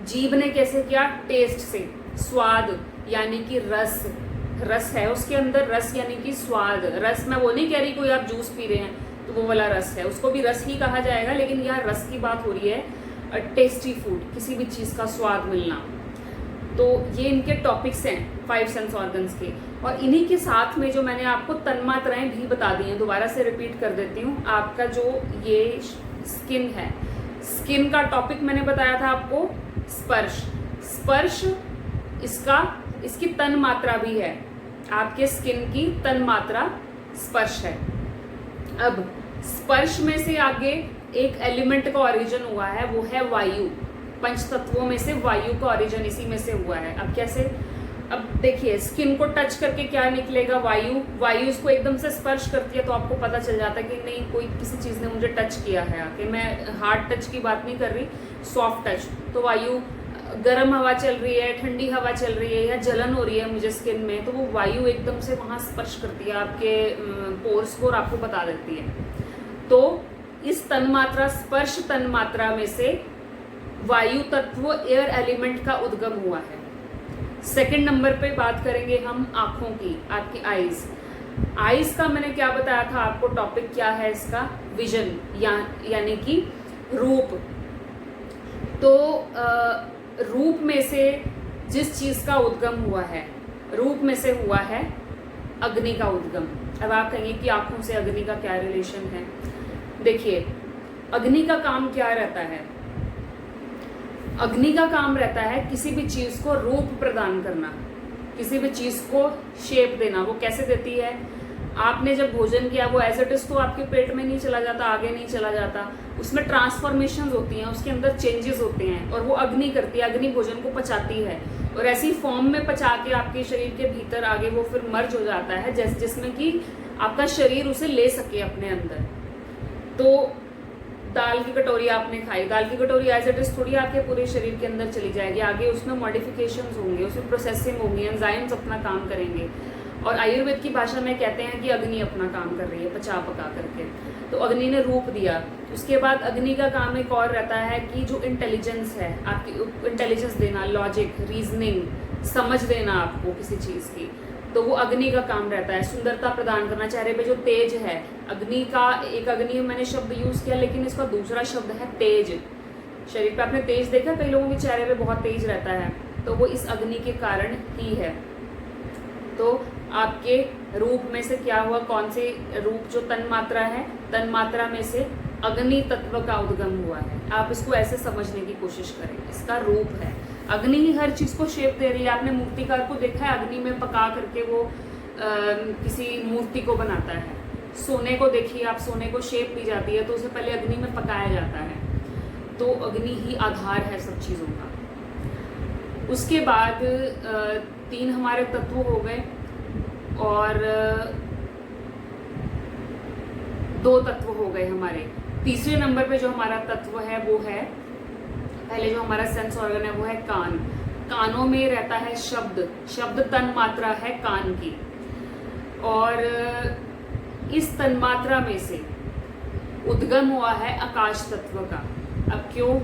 जीभ ने कैसे किया, टेस्ट से, स्वाद यानी कि रस, रस है उसके अंदर, रस यानी कि स्वाद। रस मैं वो नहीं कह रही कोई आप जूस पी रहे हैं तो वो वाला रस है, उसको भी रस ही कहा जाएगा, लेकिन यहाँ रस की बात हो रही है टेस्टी फूड, किसी भी चीज़ का स्वाद मिलना। तो ये इनके टॉपिक्स हैं 5 सेंस ऑर्गन्स के। और इन्हीं के साथ में जो मैंने आपको तन्मात्राएं भी बता दी हैं, दोबारा से रिपीट कर देती हूँ। आपका जो ये स्किन है, स्किन का टॉपिक मैंने बताया था आपको स्पर्श। स्पर्श इसकी तन मात्रा भी है, आपके स्किन की तन मात्रा स्पर्श है। अब स्पर्श में से आगे एक एलिमेंट का ओरिजिन हुआ है, वो है वायु। पंच तत्वों में से वायु का ओरिजिन इसी में से हुआ है। अब कैसे, अब देखिए स्किन को टच करके क्या निकलेगा, वायु। वायु इसको एकदम से स्पर्श करती है तो आपको पता चल जाता है कि नहीं कोई किसी चीज़ ने मुझे टच किया है आके। मैं हार्ड टच की बात नहीं कर रही, सॉफ्ट टच। तो वायु, गर्म हवा चल रही है, ठंडी हवा चल रही है, या जलन हो रही है मुझे स्किन में, तो वो वायु एकदम से वहाँ स्पर्श करती है आपके पोर्स को और आपको बता देती है। तो इस तन्मात्रा, स्पर्श तन्मात्रा में से वायु तत्व, एयर एलिमेंट का उद्गम हुआ है। सेकंड नंबर पे बात करेंगे हम आंखों की, आपकी आईज। आईज का मैंने क्या बताया था आपको, टॉपिक क्या है इसका, विजन, यानी कि रूप। तो रूप में से जिस चीज का उद्गम हुआ है, रूप में से हुआ है अग्नि का उद्गम। अब आप कहेंगे कि आंखों से अग्नि का क्या रिलेशन है। देखिए अग्नि का काम क्या रहता है, अग्नि का काम रहता है किसी भी चीज को रूप प्रदान करना, किसी भी चीज को शेप देना। वो कैसे देती है, आपने जब भोजन किया वो एज इट इज तो आपके पेट में नहीं चला जाता, आगे नहीं चला जाता, उसमें ट्रांसफॉर्मेशन होती हैं, उसके अंदर चेंजेस होते हैं, और वो अग्नि करती है। अग्नि भोजन को पचाती है और ऐसी फॉर्म में पचा के आपके शरीर के भीतर आगे वो फिर मर्ज हो जाता है, जिसमें कि आपका शरीर उसे ले सके अपने अंदर। तो दाल की कटोरी आपने खाई, दाल की कटोरी एज इट इज थोड़ी आपके पूरे शरीर के अंदर चली जाएगी, आगे उसमें मॉडिफिकेशंस होंगे, उसमें प्रोसेसिंग होंगी, एंजाइम्स अपना काम करेंगे। और आयुर्वेद की भाषा में कहते हैं कि अग्नि अपना काम कर रही है पचा पका करके। तो अग्नि ने रूप दिया। उसके बाद अग्नि का काम एक और रहता है कि जो इंटेलिजेंस है आपकी, इंटेलिजेंस देना, लॉजिक, रीजनिंग, समझ देना आपको किसी चीज़ की, तो वो अग्नि का काम रहता है। सुंदरता प्रदान करना, चेहरे पे जो तेज है, अग्नि का एक अग्नि मैंने शब्द यूज किया, लेकिन इसका दूसरा शब्द है तेज। शरीर पे आपने तेज देखा, कई लोगों के चेहरे पे बहुत तेज रहता है, तो वो इस अग्नि के कारण ही है। तो आपके रूप में से क्या हुआ, कौन से रूप, जो तन्मात्रा है, तन्मात्रा में से अग्नि तत्व का उद्गम हुआ है। आप इसको ऐसे समझने की कोशिश करें, इसका रूप है। अग्नि ही हर चीज को शेप दे रही है। आपने मूर्तिकार को देखा है, अग्नि में पका करके वो किसी मूर्ति को बनाता है। सोने को देखिए आप, सोने को शेप दी जाती है तो उसे पहले अग्नि में पकाया जाता है। तो अग्नि ही आधार है सब चीजों का। उसके बाद 3 हमारे तत्व हो गए और 2 तत्व हो गए हमारे। तीसरे नंबर पे जो हमारा तत्व है वो है, पहले जो हमारा सेंस ऑर्गन है वो है कान। कानों में रहता है शब्द, शब्द तन्मात्रा है कान की, और इस तन्मात्रा में से उद्गम हुआ है आकाश तत्व का। अब क्यों,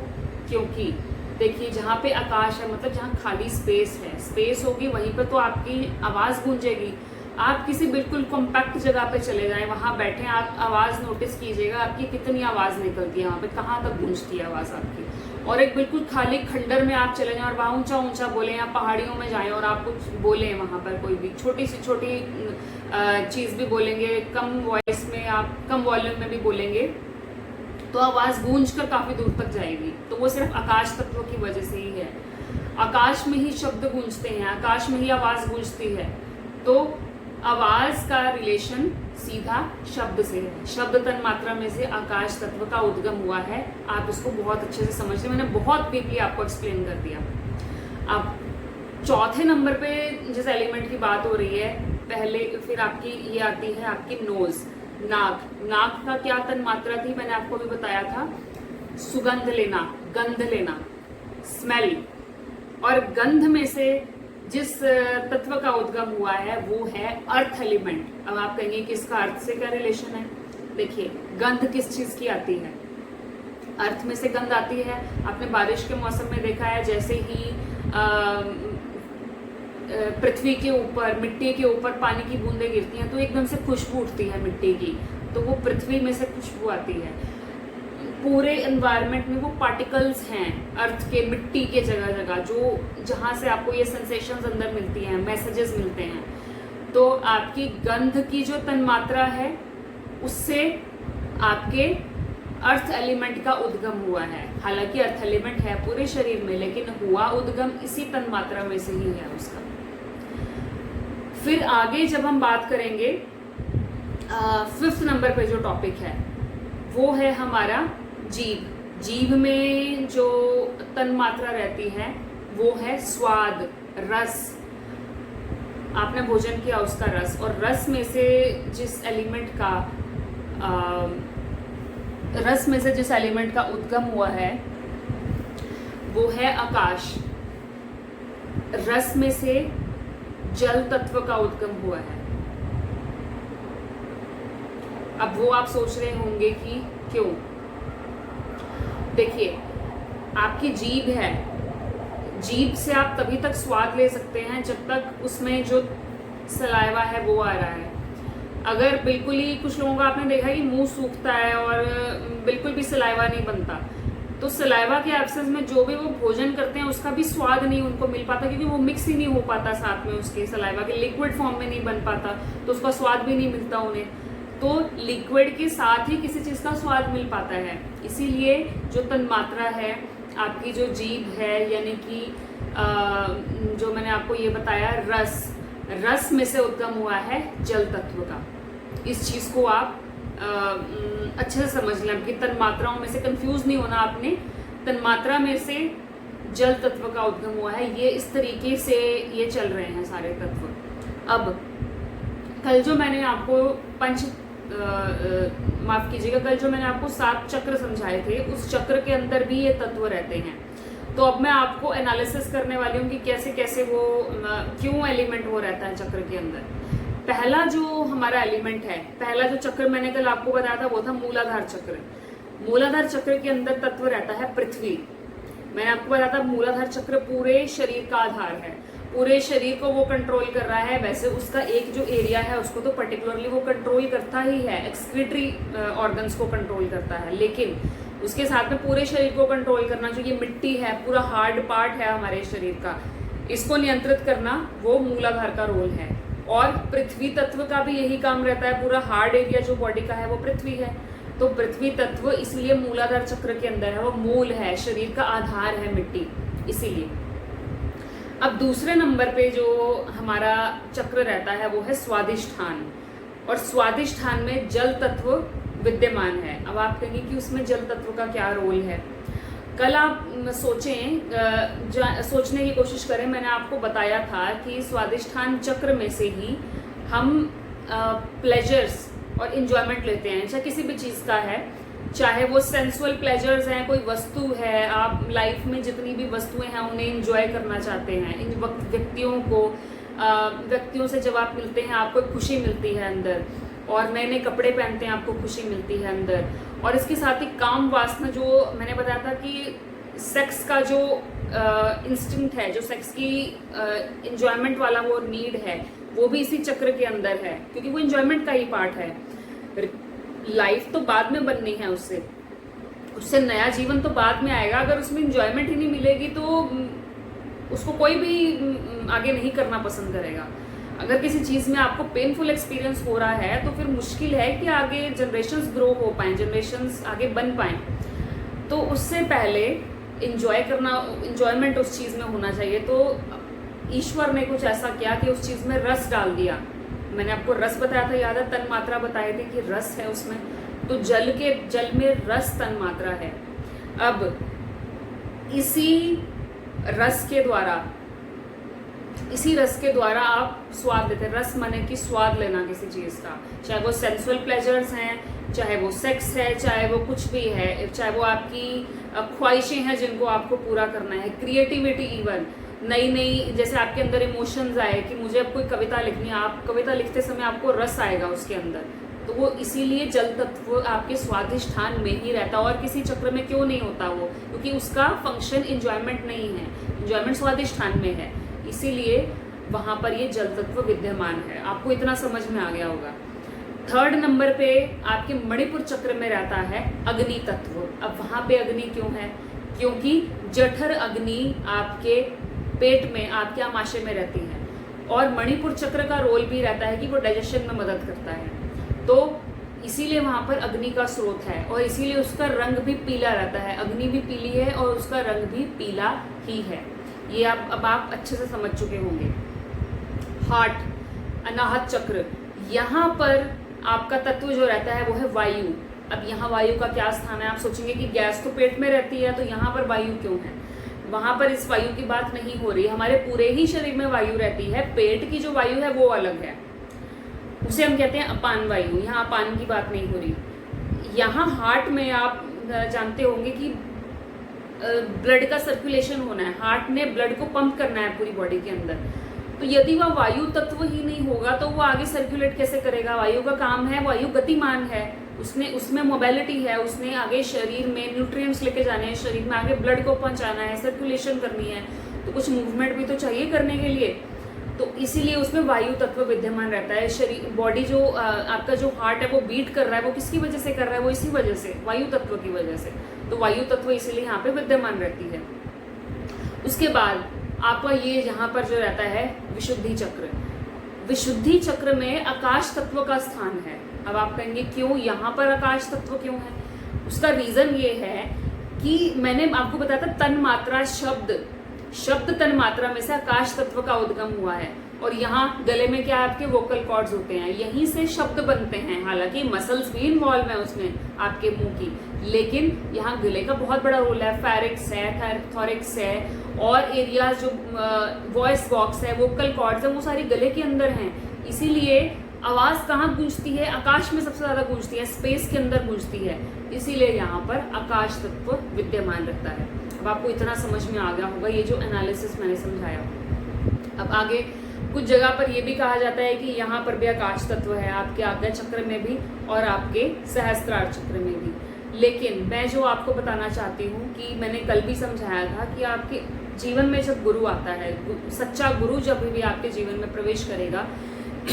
क्योंकि देखिए जहाँ पे आकाश है मतलब जहाँ खाली स्पेस है, स्पेस होगी वहीं पे तो आपकी आवाज़ गूंजेगी। आप किसी बिल्कुल कॉम्पैक्ट जगह पे चले जाएं, वहाँ बैठे आप आवाज़ नोटिस कीजिएगा आपकी कितनी आवाज़ निकलती है वहाँ पे, कहाँ तक गूंजती है आवाज़ आपकी। और एक बिल्कुल खाली खंडर में आप चले जाएं और वहाँ ऊंचा ऊंचा बोलें, या पहाड़ियों में जाएं और आप कुछ बोलें, वहाँ पर कोई भी छोटी सी छोटी चीज़ भी बोलेंगे, कम वॉइस में आप, कम वॉल्यूम में भी बोलेंगे, तो आवाज़ गूंज कर काफ़ी दूर तक जाएगी। तो वो सिर्फ आकाश तत्व की वजह से ही है। आकाश में ही शब्द गूंजते हैं, आकाश में ही आवाज़ गूंजती है। तो आवाज का रिलेशन सीधा शब्द से है। शब्द तन्मात्रा में से आकाश तत्व का उद्गम हुआ है। आप इसको बहुत अच्छे से समझ लें, मैंने बहुत डीपली आपको एक्सप्लेन कर दिया। अब चौथे नंबर पे जिस एलिमेंट की बात हो रही है, पहले फिर आपकी ये आती है आपकी नोज, नाक। नाक का क्या तन्मात्रा थी, मैंने आपको भी बताया था, सुगंध लेना, गंध लेना, स्मेल। और गंध में से जिस तत्व का उद्गम हुआ है वो है अर्थ एलिमेंट। अब आप कहेंगे कि इसका अर्थ से क्या रिलेशन है। देखिए गंध किस चीज की आती है, अर्थ में से गंध आती है। आपने बारिश के मौसम में देखा है, जैसे ही पृथ्वी के ऊपर, मिट्टी के ऊपर पानी की बूंदें गिरती हैं तो एकदम से खुशबू उठती है मिट्टी की, तो वो पृथ्वी में से खुशबू आती है। पूरे एनवायरनमेंट में वो पार्टिकल्स हैं अर्थ के, मिट्टी के जगह जगह, जो जहाँ से आपको ये सेंसेशंस अंदर मिलती हैं, मैसेजेस मिलते हैं। तो आपकी गंध की जो तन्मात्रा है उससे आपके अर्थ एलिमेंट का उद्गम हुआ है। हालांकि अर्थ एलिमेंट है पूरे शरीर में, लेकिन हुआ उद्गम इसी तन्मात्रा में से ही है उसका। फिर आगे जब हम बात करेंगे 5th नंबर पे जो टॉपिक है वो है हमारा जीभ। जीभ में जो तन्मात्रा रहती है वो है स्वाद, रस। आपने भोजन किया उसका रस, और रस में से जिस एलिमेंट का उद्गम हुआ है वो है आकाश। रस में से जल तत्व का उद्गम हुआ है। अब वो आप सोच रहे होंगे कि क्यों। देखिए, आपकी जीभ है, जीभ से आप तभी तक स्वाद ले सकते हैं जब तक उसमें जो सलाइवा है वो आ रहा है। अगर बिल्कुल ही, कुछ लोगों का आपने देखा कि मुंह सूखता है और बिल्कुल भी सलाइवा नहीं बनता, तो सलाइवा के एब्सेंस में जो भी वो भोजन करते हैं उसका भी स्वाद नहीं उनको मिल पाता, क्योंकि वो मिक्स ही नहीं हो पाता साथ में, उसके सलाइवा के लिक्विड फॉर्म में नहीं बन पाता, तो उसका स्वाद भी नहीं मिलता उन्हें। तो लिक्विड के साथ ही किसी चीज़ का स्वाद मिल पाता है। इसीलिए जो तन्मात्रा है, आपकी जो जीभ है, यानी कि जो मैंने आपको ये बताया रस में से उद्गम हुआ है जल तत्व का। इस चीज़ को आप अच्छे से समझ लें कि तन्मात्राओं में से कंफ्यूज नहीं होना आपने। तन्मात्रा में से जल तत्व का उद्गम हुआ है, ये इस तरीके से ये चल रहे हैं सारे तत्व। अब कल जो मैंने आपको माफ कीजिएगा, कल जो मैंने आपको 7 चक्र समझाए थे, उस चक्र के अंदर भी ये तत्व रहते हैं। तो अब मैं आपको एनालिसिस करने वाली हूँ कि कैसे कैसे वो क्यों एलिमेंट वो रहता है चक्र के अंदर। पहला जो हमारा एलिमेंट है, पहला जो चक्र मैंने कल आपको बताया था वो था मूलाधार चक्र। मूलाधार चक्र के अंदर तत्व रहता है पृथ्वी। मैंने आपको बताया था मूलाधार चक्र पूरे शरीर का आधार है, पूरे शरीर को वो कंट्रोल कर रहा है। वैसे उसका एक जो एरिया है उसको तो पर्टिकुलरली वो कंट्रोल करता ही है, एक्सक्रीटरी ऑर्गन्स को कंट्रोल करता है, लेकिन उसके साथ में पूरे शरीर को कंट्रोल करना, जो ये मिट्टी है, पूरा हार्ड पार्ट है हमारे शरीर का, इसको नियंत्रित करना वो मूलाधार का रोल है। और पृथ्वी तत्व का भी यही काम रहता है, पूरा हार्ड एरिया जो बॉडी का है वो पृथ्वी है। तो पृथ्वी तत्व इसलिए मूलाधार चक्र के अंदर है, वो मूल है, शरीर का आधार है मिट्टी, इसीलिए। अब दूसरे नंबर पे जो हमारा चक्र रहता है वो है स्वादिष्ठान, और स्वादिष्ठान में जल तत्व विद्यमान है। अब आप कहेंगे कि उसमें जल तत्व का क्या रोल है। कल आप सोचने की कोशिश करें, मैंने आपको बताया था कि स्वादिष्ठान चक्र में से ही हम प्लेजर्स और इंजॉयमेंट लेते हैं, चाहे किसी भी चीज़ का है, चाहे वो सेंसुअल प्लेजर्स हैं, कोई वस्तु है, आप लाइफ में जितनी भी वस्तुएं हैं उन्हें इंजॉय करना चाहते हैं। इन व्यक्तियों से जब आप मिलते हैं आपको खुशी मिलती है अंदर, और नए नए कपड़े पहनते हैं आपको खुशी मिलती है अंदर। और इसके साथ ही काम वासना, जो मैंने बताया था कि सेक्स का जो इंस्टिंक्ट है, जो सेक्स की इंजॉयमेंट वाला वो नीड है, वो भी इसी चक्र के अंदर है, क्योंकि वो इंजॉयमेंट का ही पार्ट है। लाइफ तो बाद में बननी है, उससे नया जीवन तो बाद में आएगा। अगर उसमें इंजॉयमेंट ही नहीं मिलेगी तो उसको कोई भी आगे नहीं करना पसंद करेगा। अगर किसी चीज़ में आपको पेनफुल एक्सपीरियंस हो रहा है तो फिर मुश्किल है कि आगे जनरेशन्स ग्रो हो पाएँ, जनरेशन्स आगे बन पाएँ। तो उससे पहले इंजॉयमेंट उस चीज़ में होना चाहिए। तो ईश्वर ने कुछ ऐसा किया कि उस चीज़ में रस डाल दिया। मैंने आपको रस बताया था, याद है, तन्मात्रा बताए थे कि रस है उसमें, तो जल में रस तन्मात्रा है। अब इसी रस के द्वारा आप स्वाद लेते हैं। रस माने कि स्वाद लेना किसी चीज़ का, चाहे वो सेंसुअल प्लेजर्स हैं, चाहे वो सेक्स है, चाहे वो कुछ भी है, चाहे वो आपकी ख्वाहिशें हैं जिनको आपको पूरा करना है, क्रिएटिविटी, इवन नई जैसे आपके अंदर इमोशंस आए कि मुझे अब कोई कविता लिखनी है, आप कविता लिखते समय आपको रस आएगा उसके अंदर, तो वो इसीलिए जल तत्व आपके स्वादिष्ठान में ही रहता है। और किसी चक्र में क्यों नहीं होता वो, क्योंकि उसका फंक्शन इंजॉयमेंट नहीं है, इंजॉयमेंट स्वादिष्ठान में है, इसीलिए वहाँ पर ये जल तत्व विद्यमान है। आपको इतना समझ में आ गया होगा। थर्ड नंबर पे आपके मणिपुर चक्र में रहता है अग्नि तत्व। अब वहाँ पे अग्नि क्यों है, क्योंकि जठर अग्नि आपके पेट में, आपके आमाशय में रहती है, और मणिपुर चक्र का रोल भी रहता है कि वो डाइजेशन में मदद करता है। तो इसीलिए वहाँ पर अग्नि का स्रोत है, और इसीलिए उसका रंग भी पीला रहता है। अग्नि भी पीली है और उसका रंग भी पीला ही है। ये अब आप अच्छे से समझ चुके होंगे। हार्ट अनाहत चक्र, यहाँ पर आपका तत्व जो रहता है वो है वायु। अब यहाँ वायु का क्या स्थान है, आप सोचेंगे कि गैस तो पेट में रहती है, तो यहाँ पर वायु क्यों है। वहां पर इस वायु की बात नहीं हो रही। हमारे पूरे ही शरीर में वायु रहती है, पेट की जो वायु है वो अलग है, उसे हम कहते हैं अपान वायु। यहाँ अपान की बात नहीं हो रही। यहाँ हार्ट में आप जानते होंगे कि ब्लड का सर्कुलेशन होना है, हार्ट ने ब्लड को पंप करना है पूरी बॉडी के अंदर। तो यदि वह वायु तत्व ही नहीं होगा तो वो आगे सर्कुलेट कैसे करेगा? वायु का काम है, वायु गतिमान है, उसमें मोबिलिटी है, उसने आगे शरीर में न्यूट्रिएंट्स लेके जाने हैं, शरीर में आगे ब्लड को पहुंचाना है, सर्कुलेशन करनी है, तो कुछ मूवमेंट भी तो चाहिए करने के लिए। तो इसीलिए उसमें वायु तत्व विद्यमान रहता है। शरीर बॉडी जो आपका जो हार्ट है वो बीट कर रहा है, वो किसकी वजह से कर रहा है? वो इसी वजह से, वायु तत्व की वजह से। तो वायु तत्व इसीलिए यहाँ पे विद्यमान रहती है। उसके बाद आपका ये यहाँ पर जो रहता है विशुद्धि चक्र। विशुद्धि चक्र में आकाश तत्व का स्थान है। अब आप कहेंगे क्यों यहाँ पर आकाश तत्व क्यों है? उसका रीजन ये है कि मैंने आपको बताया था तन मात्रा शब्द तन मात्रा में से आकाश तत्व का उद्गम हुआ है। और यहाँ गले में क्या आपके वोकल कॉर्ड्स होते हैं, यहीं से शब्द बनते हैं। हालांकि मसल्स भी इन्वॉल्व है उसमें आपके मुंह की, लेकिन यहाँ गले का बहुत बड़ा रोल है। फेरिक्स है, थॉरिक्स है, और एरियाज जो वॉइस बॉक्स है, वोकल कॉर्ड्स है, वो सारी गले के अंदर हैं। इसीलिए आवाज कहाँ गूंजती है? आकाश में सबसे ज्यादा गूंजती है, स्पेस के अंदर गूंजती है। इसीलिए यहाँ पर आकाश तत्व विद्यमान रहता है। अब आपको इतना समझ में आ गया होगा ये जो एनालिसिस मैंने समझाया। अब आगे कुछ जगह पर यह भी कहा जाता है कि यहाँ पर भी आकाश तत्व है, आपके आज्ञा चक्र में भी और आपके सहस्त्रार चक्र में भी। लेकिन मैं जो आपको बताना चाहती हूँ कि मैंने कल भी समझाया था कि आपके जीवन में जब गुरु आता है, सच्चा गुरु जब भी आपके जीवन में प्रवेश करेगा,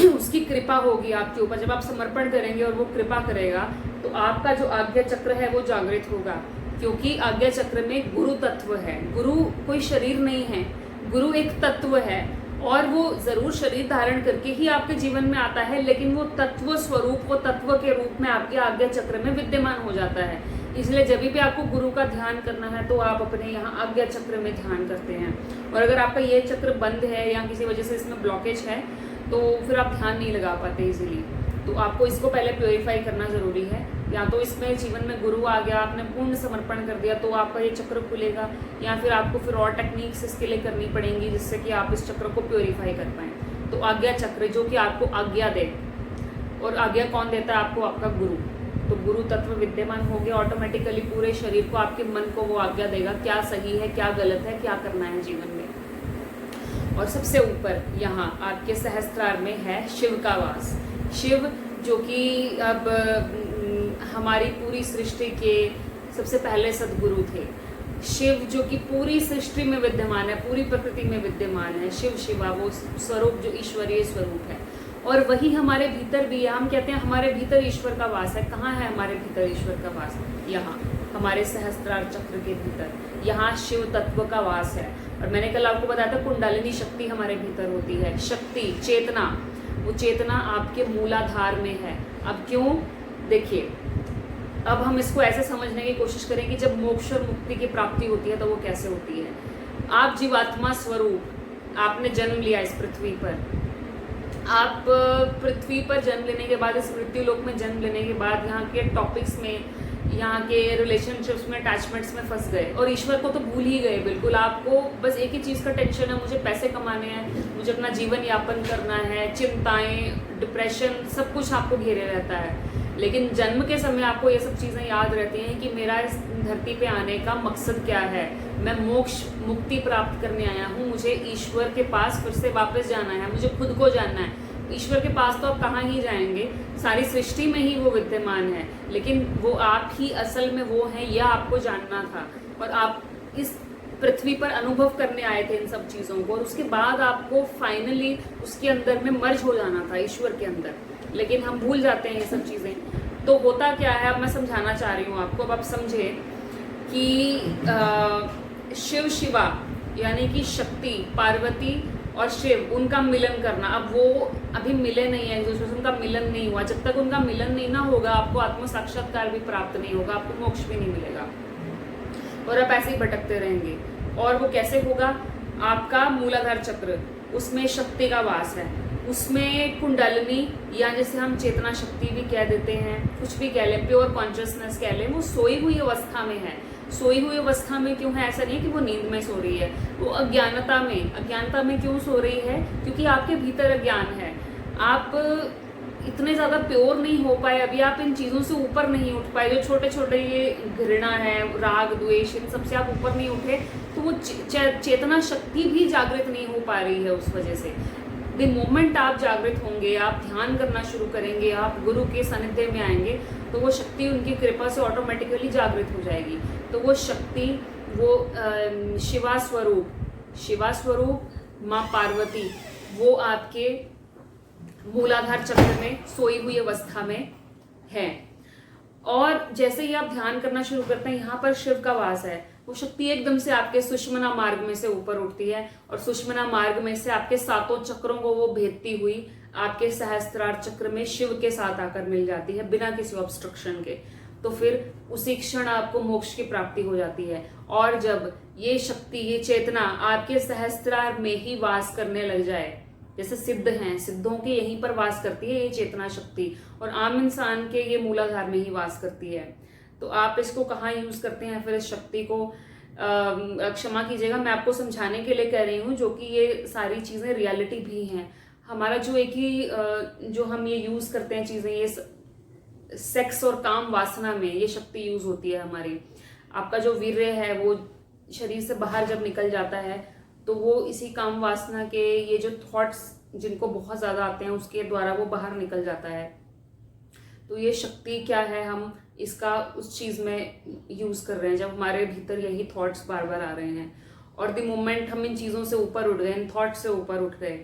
उसकी कृपा होगी आपके ऊपर। जब आप समर्पण करेंगे और वो कृपा करेगा तो आपका जो आज्ञा चक्र है वो जागृत होगा, क्योंकि आज्ञा चक्र में गुरु तत्व है। गुरु कोई शरीर नहीं है, गुरु एक तत्व है, और वो जरूर शरीर धारण करके ही आपके जीवन में आता है, लेकिन वो तत्व स्वरूप, वो तत्व के रूप में आपके आज्ञा चक्र में विद्यमान हो जाता है। इसलिए जब भी आपको गुरु का ध्यान करना है तो आप अपने यहाँ आज्ञा चक्र में ध्यान करते हैं। और अगर आपका ये चक्र बंद है या किसी वजह से इसमें ब्लॉकेज है तो फिर आप ध्यान नहीं लगा पाते इजीली। तो आपको इसको पहले प्योरीफाई करना जरूरी है। या तो इसमें जीवन में गुरु आ गया, आपने पूर्ण समर्पण कर दिया तो आपका ये चक्र खुलेगा, या फिर आपको फिर और टेक्निक्स इसके लिए करनी पड़ेंगी जिससे कि आप इस चक्र को प्योरीफाई कर पाएँ। तो आज्ञा चक्र जो कि आपको आज्ञा दे, और आज्ञा कौन देता है आपको? आपका गुरु। तो गुरु तत्व विद्यमान हो गया, ऑटोमेटिकली पूरे शरीर को, आपके मन को वो आज्ञा देगा क्या सही है, क्या गलत है, क्या करना है जीवन में। और सबसे ऊपर यहाँ आपके सहस्त्रार में है शिव का वास। शिव जो कि अब हमारी पूरी सृष्टि के सबसे पहले सद्गुरु थे। शिव जो कि पूरी सृष्टि में विद्यमान है, पूरी प्रकृति में विद्यमान है। शिव शिवा वो स्वरूप जो ईश्वरीय स्वरूप है, और वही हमारे भीतर भी है। हम कहते हैं हमारे भीतर ईश्वर का वास है। कहाँ है हमारे भीतर ईश्वर का वास? यहाँ हमारे सहस्त्रार चक्र के भीतर, यहाँ शिव तत्व का वास है। और मैंने कल आपको बताया था कुंडलिनी शक्ति हमारे भीतर होती है। शक्ति, चेतना, वो चेतना आपके मूलाधार में है। अब क्यों? देखिए, अब हम इसको ऐसे समझने की कोशिश करें कि जब मोक्ष और मुक्ति की प्राप्ति होती है तो वो कैसे होती है। आप जीवात्मा स्वरूप, आपने जन्म लिया इस पृथ्वी पर। आप पृथ्वी पर जन्म लेने के बाद, इस मृत्यु लोक में जन्म लेने के बाद यहाँ के टॉपिक्स में, यहाँ के रिलेशनशिप्स में, अटैचमेंट्स में फंस गए और ईश्वर को तो भूल ही गए बिल्कुल। आपको बस एक ही चीज़ का टेंशन है, मुझे पैसे कमाने हैं, मुझे अपना जीवन यापन करना है। चिंताएं, डिप्रेशन, सब कुछ आपको घेरे रहता है। लेकिन जन्म के समय आपको ये सब चीज़ें याद रहती हैं कि मेरा इस धरती पे आने का मकसद क्या है। मैं मोक्ष मुक्ति प्राप्त करने आया हूँ, मुझे ईश्वर के पास फिर से वापस जाना है, मुझे खुद को जानना है। ईश्वर के पास तो आप कहाँ ही जाएंगे, सारी सृष्टि में ही वो विद्यमान है, लेकिन वो आप ही असल में वो हैं, यह आपको जानना था। और आप इस पृथ्वी पर अनुभव करने आए थे इन सब चीज़ों को, और उसके बाद आपको फाइनली उसके अंदर में मर्ज हो जाना था, ईश्वर के अंदर। लेकिन हम भूल जाते हैं ये सब चीज़ें। तो होता क्या है, अब मैं समझाना चाह रही हूँ आपको। अब आप समझे कि शिव शिवा यानी कि शक्ति, पार्वती और शिव, उनका मिलन करना। अब वो अभी मिले नहीं है, एक दूसरे से उनका मिलन नहीं हुआ। जब तक उनका मिलन नहीं ना होगा, आपको आत्म साक्षात्कार भी प्राप्त नहीं होगा, आपको मोक्ष भी नहीं मिलेगा, और आप ऐसे ही भटकते रहेंगे। और वो कैसे होगा? आपका मूलाधार चक्र, उसमें शक्ति का वास है। उसमें कुंडलिनी या जैसे हम चेतना शक्ति भी कह देते हैं, कुछ भी कह लें, प्योर कॉन्शियसनेस कह लें, वो सोई हुई अवस्था में है। सोई हुई अवस्था में क्यों है? ऐसा नहीं है कि वो नींद में सो रही है, वो अज्ञानता में क्यों सो रही है? क्योंकि आपके भीतर अज्ञान है, आप इतने ज़्यादा प्योर नहीं हो पाए, अभी आप इन चीज़ों से ऊपर नहीं उठ पाए। जो छोटे छोटे ये घृणा है, राग द्वेष, इन सबसे आप ऊपर नहीं उठे, तो वो चेतना शक्ति भी जागृत नहीं हो पा रही है उस वजह से। द मोमेंट आप जागृत होंगे, आप ध्यान करना शुरू करेंगे, आप गुरु के सानिध्य में आएंगे, तो वो शक्ति उनकी कृपा से ऑटोमेटिकली जागृत हो जाएगी। तो वो शक्ति, वो शिवा स्वरूप माँ पार्वती, वो आपके मूलाधार चक्र में सोई हुई अवस्था में है। और जैसे ही आप ध्यान करना शुरू करते हैं, यहाँ पर शिव का वास है। वो शक्ति एकदम से आपके सुषमना मार्ग में से ऊपर उठती है और सुषमना मार्ग में से आपके सातों चक्रों को वो भेदती हुई आपके सहस्त्रार चक्र में शिव के साथ आकर मिल जाती है, बिना किसी ऑब्स्ट्रक्शन के। तो फिर उसी क्षण आपको मोक्ष की प्राप्ति हो जाती है। और जब ये शक्ति, ये चेतना आपके सहस्त्रार में ही वास करने लग जाए, जैसे सिद्ध हैं, सिद्धों के यहीं पर वास करती है ये चेतना शक्ति, और आम इंसान के ये मूलाधार में ही वास करती है। तो आप इसको कहाँ यूज करते हैं फिर इस शक्ति को? क्षमा कीजिएगा, मैं आपको समझाने के लिए कह रही हूँ, जो कि ये सारी चीजें रियलिटी भी हैं। हमारा जो एक ही जो हम ये यूज करते हैं चीजें, ये सेक्स और काम वासना में ये शक्ति यूज होती है हमारी। आपका जो वीर्य है वो शरीर से बाहर जब निकल जाता है, तो वो इसी काम वासना के ये जो थॉट्स जिनको बहुत ज्यादा आते हैं उसके द्वारा वो बाहर निकल जाता है। तो ये शक्ति क्या है, हम इसका उस चीज में यूज कर रहे हैं जब हमारे भीतर यही थॉट्स बार बार आ रहे हैं। और द मोमेंट हम इन चीजों से ऊपर उठ गए, इन थॉट्स से ऊपर उठ गए,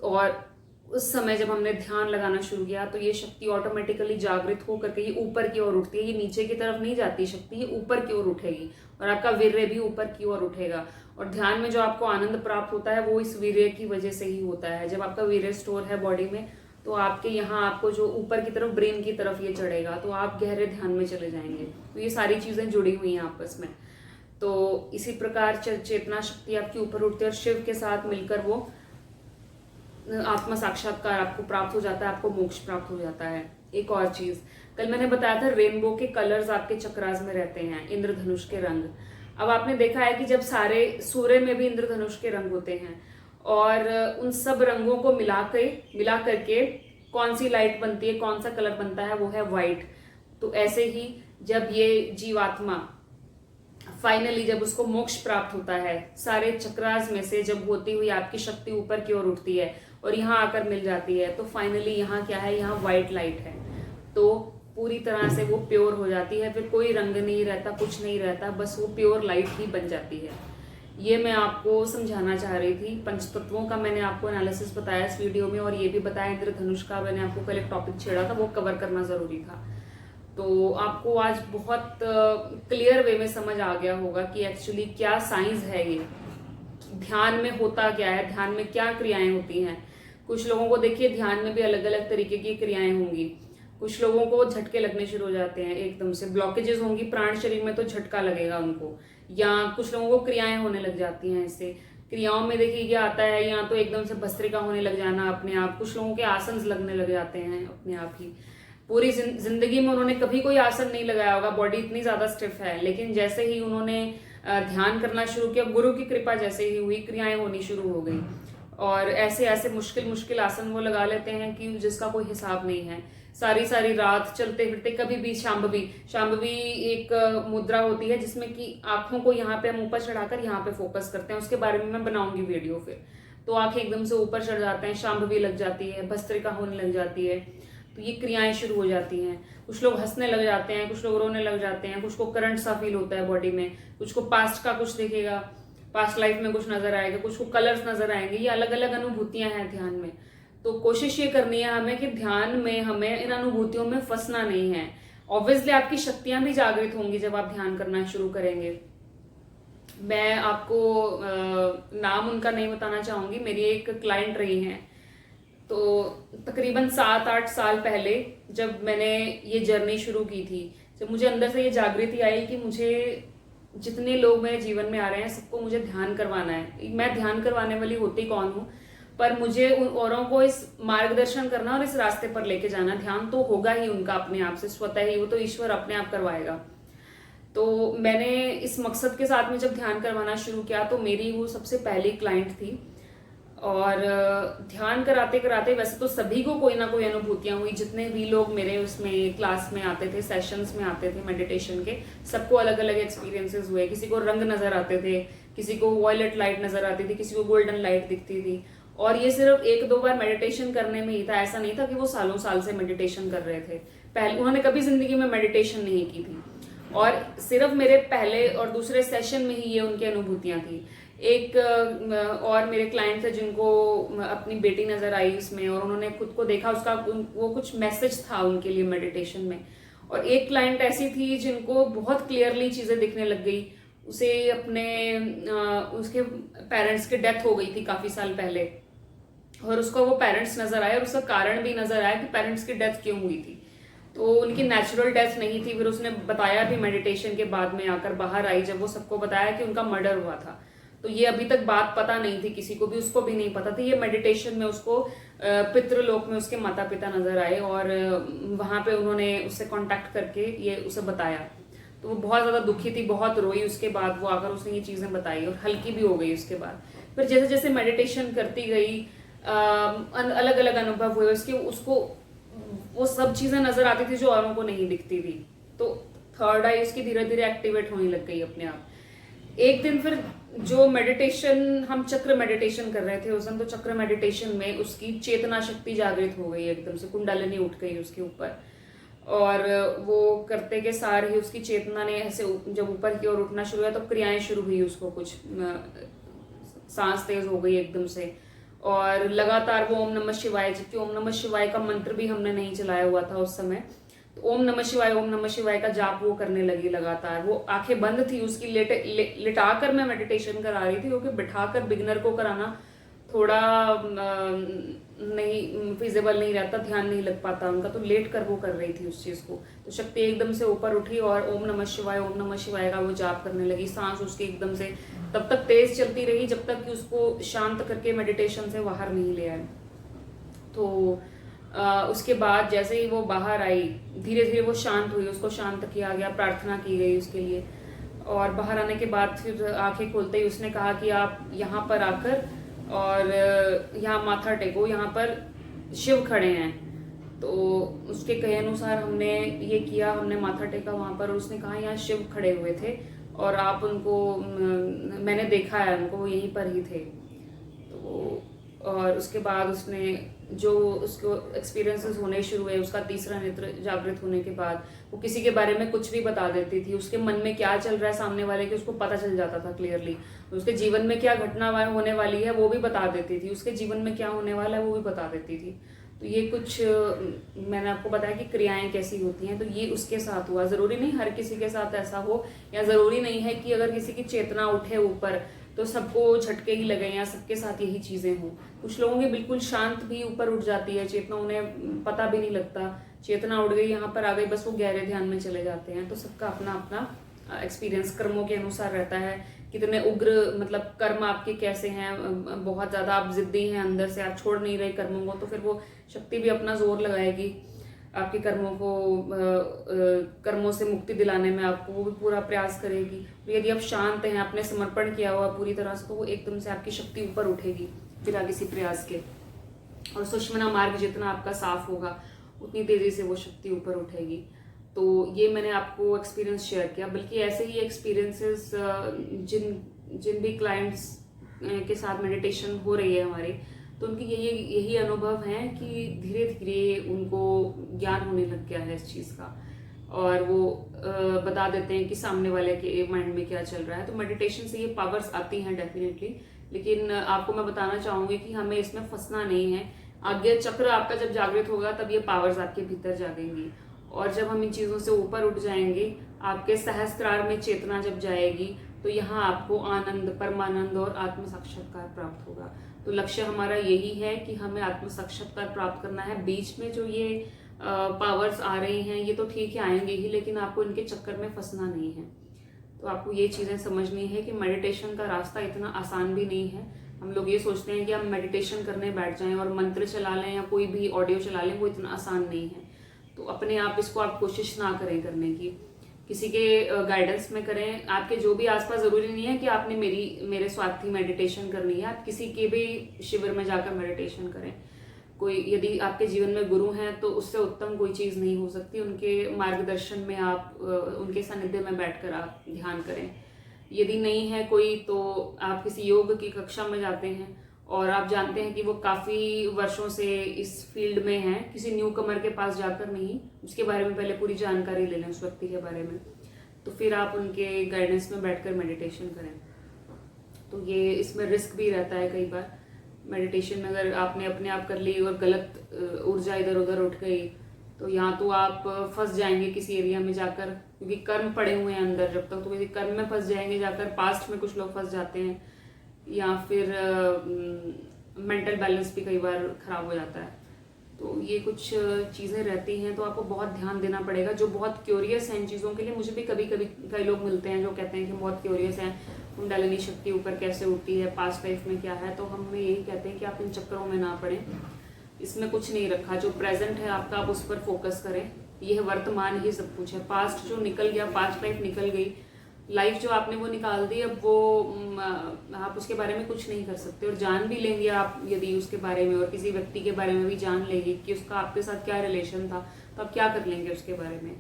और उस समय जब हमने ध्यान लगाना शुरू किया, तो ये शक्ति ऑटोमेटिकली जागृत होकर के ये ऊपर की ओर उठती है। ये नीचे की तरफ नहीं जाती शक्ति, ये ऊपर की ओर उठेगी और आपका वीर्य भी ऊपर की ओर उठेगा। और ध्यान में जो आपको आनंद प्राप्त होता है वो इस वीर्य की वजह से ही होता है। जब आपका वीर्य स्टोर है बॉडी में, तो आपके यहाँ आपको जो ऊपर की तरफ, ब्रेन की तरफ ये चढ़ेगा, तो आप गहरे ध्यान में चले जाएंगे। तो ये सारी चीजें जुड़ी हुई हैं आपस में। तो इसी प्रकार चेतना शक्ति आपके ऊपर उठती है और शिव के साथ मिलकर वो आत्मा साक्षात्कार आपको प्राप्त हो जाता है, आपको मोक्ष प्राप्त हो जाता है। एक और चीज, कल मैंने बताया था रेनबो के कलर्स आपके चक्रास में रहते हैं, इंद्रधनुष के रंग। अब आपने देखा है कि जब सारे सूर्य में भी इंद्रधनुष के रंग होते हैं, और उन सब रंगों को मिला करके कौन सी लाइट बनती है, कौन सा कलर बनता है, वो है व्हाइट। तो ऐसे ही जब ये जीवात्मा फाइनली जब उसको मोक्ष प्राप्त होता है, सारे चक्रास में से जब होती हुई आपकी शक्ति ऊपर की ओर उठती है और यहाँ आकर मिल जाती है, तो फाइनली यहाँ क्या है, यहाँ व्हाइट लाइट है। तो पूरी तरह से वो प्योर हो जाती है, फिर कोई रंग नहीं रहता, कुछ नहीं रहता, बस वो प्योर लाइट ही बन जाती है। ये मैं आपको समझाना चाह रही थी। पंचतत्वों का मैंने आपको एनालिसिस बताया इस वीडियो में, और ये भी बताया इंद्रधनुष का मैंने आपको कल एक टॉपिक छेड़ा था, वो कवर करना जरूरी था। तो आपको आज बहुत क्लियर वे में समझ आ गया होगा कि एक्चुअली क्या साइंस है, ये ध्यान में होता क्या है, ध्यान में क्या क्रियाएं होती हैं। कुछ लोगों को देखिए ध्यान में भी अलग अलग तरीके की क्रियाएं होंगी। कुछ लोगों को झटके लगने शुरू हो जाते हैं, एकदम से ब्लॉकेजेस होंगी प्राण शरीर में, तो झटका लगेगा उनको। या कुछ लोगों को क्रियाएं होने लग जाती हैं। इससे क्रियाओं में देखिए क्या आता है, या तो एकदम से भस्त्रिका होने लग जाना अपने आप, कुछ लोगों के आसन लगने लग जाते हैं अपने आप ही। पूरी जिंदगी में उन्होंने कभी कोई आसन नहीं लगाया होगा, बॉडी इतनी ज्यादा स्टिफ है, लेकिन जैसे ही उन्होंने ध्यान करना शुरू किया, गुरु की कृपा जैसे ही हुई, क्रियाएं होनी शुरू हो गई। और ऐसे ऐसे मुश्किल आसन वो लगा लेते हैं कि जिसका कोई हिसाब नहीं है। सारी रात चलते फिरते, कभी भी शांभवी एक मुद्रा होती है जिसमें कि आंखों को यहाँ पे हम ऊपर चढ़ाकर यहाँ पे फोकस करते हैं, उसके बारे में मैं बनाऊंगी वीडियो फिर। तो आंखें एकदम से ऊपर चढ़ जाते हैं, शांभवी लग जाती है, भस्त्रिका होने लग जाती है, तो ये क्रियाएं शुरू हो जाती हैं। कुछ लोग हंसने लग जाते हैं, कुछ लोग रोने लग जाते हैं, कुछ को करंट सा फील होता है बॉडी में, कुछ को पास्ट का कुछ दिखेगा, पास्ट लाइफ में कुछ नजर आएगा, कुछ को कलर्स नजर आएंगे। ये अलग अलग अनुभूतियां हैं ध्यान में। तो कोशिश ये करनी है हमें कि ध्यान में हमें इन अनुभूतियों में फंसना नहीं है। ऑब्वियसली आपकी शक्तियां भी जागृत होंगी जब आप ध्यान करना शुरू करेंगे। मैं आपको नाम उनका नहीं बताना चाहूंगी, मेरी एक क्लाइंट रही हैं। तो तकरीबन 7-8 साल पहले जब मैंने ये जर्नी शुरू की थी, जब मुझे अंदर से ये जागृति आई कि मुझे जितने लोग मेरे जीवन में आ रहे हैं सबको मुझे ध्यान करवाना है। मैं ध्यान करवाने वाली होती कौन हूँ? पर मुझे उन औरों को इस मार्गदर्शन करना और इस रास्ते पर लेके जाना, ध्यान तो होगा ही उनका अपने आप से, स्वतः ही, वो तो ईश्वर अपने आप करवाएगा। तो मैंने इस मकसद के साथ में जब ध्यान करवाना शुरू किया तो मेरी वो सबसे पहली क्लाइंट थी। और ध्यान कराते कराते वैसे तो सभी को कोई ना कोई अनुभूतियां हुई, जितने भी लोग मेरे उसमें क्लास में आते थे, सेशंस में आते थे मेडिटेशन के, सबको अलग अलग एक्सपीरियंसेस हुए। किसी को रंग नजर आते थे, किसी को वॉयलेट लाइट नजर आती थी, किसी को गोल्डन लाइट दिखती थी। और ये सिर्फ एक दो बार मेडिटेशन करने में ही था, ऐसा नहीं था कि वो सालों साल से मेडिटेशन कर रहे थे। पहले उन्होंने कभी जिंदगी में मेडिटेशन नहीं की थी, और सिर्फ मेरे पहले और दूसरे सेशन में ही ये उनकी अनुभूतियां थी। एक और मेरे क्लाइंट थे जिनको अपनी बेटी नजर आई उसमें, और उन्होंने खुद को देखा, उसका वो कुछ मैसेज था उनके लिए मेडिटेशन में। और एक क्लाइंट ऐसी थी जिनको बहुत क्लियरली चीजें दिखने लग गई। उसे अपने उसके पेरेंट्स की डेथ हो गई थी काफी साल पहले, और उसको वो पेरेंट्स नजर आए, और उसका कारण भी नजर आया कि पेरेंट्स की डेथ क्यों हुई थी। तो उनकी नेचुरल डेथ नहीं थी। फिर उसने बताया भी मेडिटेशन के बाद में आकर बाहर आई, जब वो सबको बताया कि उनका मर्डर हुआ था। तो ये अभी तक बात पता नहीं थी किसी को भी, उसको भी नहीं पता थी। ये मेडिटेशन में उसको पितृलोक में उसके माता पिता नजर आए, और वहां पे उन्होंने उससे कांटेक्ट करके ये उसे बताया। तो वो बहुत ज्यादा दुखी थी, बहुत रोई। उसके बाद वो आकर उसने ये चीजें बताई, और हल्की भी हो गई उसके बाद। फिर जैसे जैसे मेडिटेशन करती गई, अलग अलग अनुभव हुए उसके, उसको वो सब चीजें नजर आती थी जो औरों को नहीं दिखती थी। तो थर्ड आई उसकी धीरे धीरे एक्टिवेट होने लग गई अपने आप। एक दिन फिर जो मेडिटेशन, हम चक्र मेडिटेशन कर रहे थे उस दिन, तो चक्र मेडिटेशन में उसकी चेतना शक्ति जागृत हो गई, एकदम से कुंडलिनी उठ गई उसके ऊपर। और वो करते के सार ही उसकी चेतना ने ऐसे जब ऊपर की ओर उठना शुरू हुआ, तो क्रियाएं शुरू हुई, उसको कुछ सांस तेज हो गई एकदम से। और लगातार वो ओम नमः शिवाय, जबकि ओम नमः शिवाय का मंत्र भी हमने नहीं चलाया हुआ था उस समय, तो ओम नमः शिवाय का जाप वो करने लगी लगातार। वो आंखें बंद थी उसकी, लिटाकर मैं मेडिटेशन करा रही थी, क्योंकि बिठाकर बिगनर को कराना थोड़ा नहीं फिजिबल नहीं रहता, ध्यान नहीं लग पाता उनका, तो लेट कर वो कर रही थी उस चीज को। तो शक्ति एकदम से ऊपर उठी और ओम नमः शिवाय का वो जाप करने लगी। सांस उसकी एकदम से तब तक तेज चलती रही जब तक कि उसको शांत करके मेडिटेशन से बाहर नहीं ले आए। तो उसके बाद जैसे ही वो बाहर आई, धीरे धीरे वो शांत हुई, उसको शांत किया गया, प्रार्थना की गई उसके लिए। और बाहर आने के बाद फिर आंखें खोलते ही उसने कहा कि आप यहाँ पर आकर और यहाँ माथा टेको, यहाँ पर शिव खड़े हैं। तो उसके कहे अनुसार हमने ये किया, हमने माथा टेका वहां पर, और उसने कहा यहाँ शिव खड़े हुए थे और आप उनको, मैंने देखा है उनको, वो यहीं पर ही थे। तो और उसके बाद उसने जो उसको एक्सपीरियंसेस होने शुरू हुए, उसका तीसरा नेत्र जागृत होने के बाद वो किसी के बारे में कुछ भी बता देती थी। उसके मन में क्या चल रहा है सामने वाले के, उसको पता चल जाता था क्लियरली। उसके जीवन में क्या घटना होने वाली है वो भी बता देती थी, उसके जीवन में क्या होने वाला है वो भी बता देती थी। तो ये कुछ मैंने आपको बताया कि क्रियाएं कैसी होती हैं, तो ये उसके साथ हुआ। जरूरी नहीं हर किसी के साथ ऐसा हो, या जरूरी नहीं है कि अगर किसी की चेतना उठे ऊपर तो सबको झटके ही लगे, या सबके साथ यही चीजें हों। कुछ लोगों की बिल्कुल शांत भी ऊपर उठ जाती है चेतना, उन्हें पता भी नहीं लगता, चेतना उड़ गई, यहाँ पर आ गई, बस वो गहरे ध्यान में चले जाते हैं। तो सबका अपना अपना एक्सपीरियंस कर्मों के अनुसार रहता है। कितने उग्र मतलब कर्म आपके कैसे हैं, बहुत ज्यादा आप जिद्दी हैं अंदर से, आप छोड़ नहीं रहे कर्मों को, तो फिर वो शक्ति भी अपना जोर लगाएगी आपके कर्मों को, कर्मों से मुक्ति दिलाने में आपको वो भी पूरा प्रयास करेगी। तो यदि आप शांत हैं, आपने समर्पण किया हुआ पूरी तरह से, तो वो एकदम से आपकी शक्ति ऊपर उठेगी बिना किसी प्रयास के। और सुषमना मार्ग जितना आपका साफ होगा उतनी तेजी से वो शक्ति ऊपर उठेगी। तो ये मैंने आपको एक्सपीरियंस शेयर किया। बल्कि ऐसे ही एक्सपीरियंसेस जिन भी क्लाइंट्स के साथ मेडिटेशन हो रही है हमारी, तो उनकी यही अनुभव है कि धीरे धीरे उनको ज्ञान होने लग गया है इस चीज़ का, और वो बता देते हैं कि सामने वाले के माइंड में क्या चल रहा है। तो मेडिटेशन से ये पावर्स आती हैं डेफिनेटली, लेकिन आपको मैं बताना चाहूंगी कि हमें इसमें फंसना नहीं है। आगे चक्र आपका जब जागृत होगा तब ये पावर्स आपके भीतर जागेंगी, और जब हम इन चीज़ों से ऊपर उठ जाएंगे, आपके सहस्त्रार में चेतना जब जाएगी, तो यहाँ आपको आनंद, परमानंद और आत्म साक्षात्कार प्राप्त होगा। तो लक्ष्य हमारा यही है कि हमें आत्म साक्षात्कार प्राप्त करना है। बीच में जो ये पावर्स आ रही हैं ये तो ठीक है, आएंगे ही, लेकिन आपको इनके चक्कर में फंसना नहीं है। तो आपको ये चीज़ें समझनी है कि मेडिटेशन का रास्ता इतना आसान भी नहीं है। हम लोग ये सोचते हैं कि हम मेडिटेशन करने बैठ जाएं और मंत्र चला लें या कोई भी ऑडियो चला लें, वो इतना आसान नहीं है। तो अपने आप इसको आप कोशिश ना करें करने की, किसी के गाइडेंस में करें। आपके जो भी आसपास, जरूरी नहीं है कि आपने मेरे स्वास्थ्य मेडिटेशन करनी है, आप किसी के भी शिविर में जाकर मेडिटेशन करें। कोई यदि आपके जीवन में गुरु हैं तो उससे उत्तम कोई चीज़ नहीं हो सकती। उनके मार्गदर्शन में आप, उनके सानिध्य में बैठकर आप ध्यान करें। यदि नहीं है कोई तो आप किसी योग की कक्षा में जाते हैं और आप जानते हैं कि वो काफ़ी वर्षों से इस फील्ड में हैं, किसी न्यू कमर के पास जाकर नहीं, उसके बारे में पहले पूरी जानकारी ले लें उस व्यक्ति के बारे में, तो फिर आप उनके गाइडेंस में बैठकर मेडिटेशन करें। तो ये इसमें रिस्क भी रहता है कई बार। मेडिटेशन अगर आपने अपने आप कर ली और गलत ऊर्जा इधर उधर उठ गई तो यहाँ तो आप फंस जाएंगे किसी एरिया में जाकर, क्योंकि कर्म पड़े हुए हैं अंदर जब तक, तो किसी कर्म में फंस जाएंगे जाकर। पास्ट में कुछ लोग फंस जाते हैं, या फिर मेंटल बैलेंस भी कई बार खराब हो जाता है। तो ये कुछ चीज़ें रहती हैं, तो आपको बहुत ध्यान देना पड़ेगा। जो बहुत क्यूरियस हैं इन चीज़ों के लिए, मुझे भी कभी कभी कई लोग मिलते हैं जो कहते हैं कि बहुत क्यूरियस हैं, कुंडलिनी शक्ति ऊपर कैसे उठती है, पास्ट लाइफ में क्या है, तो हम यही कहते हैं कि आप इन चक्करों में ना पड़ें। इसमें कुछ नहीं रखा, जो प्रेजेंट है आपका, आप उस पर फोकस करें। यह वर्तमान ही सब कुछ है। पास्ट जो निकल गया, पास्ट लाइफ निकल गई, लाइफ जो आपने वो निकाल दी, अब वो आप उसके बारे में कुछ नहीं कर सकते। और जान भी लेंगे आप यदि उसके बारे में, और किसी व्यक्ति के बारे में भी जान लेंगे कि उसका आपके साथ क्या रिलेशन था, तो आप क्या कर लेंगे उसके बारे में।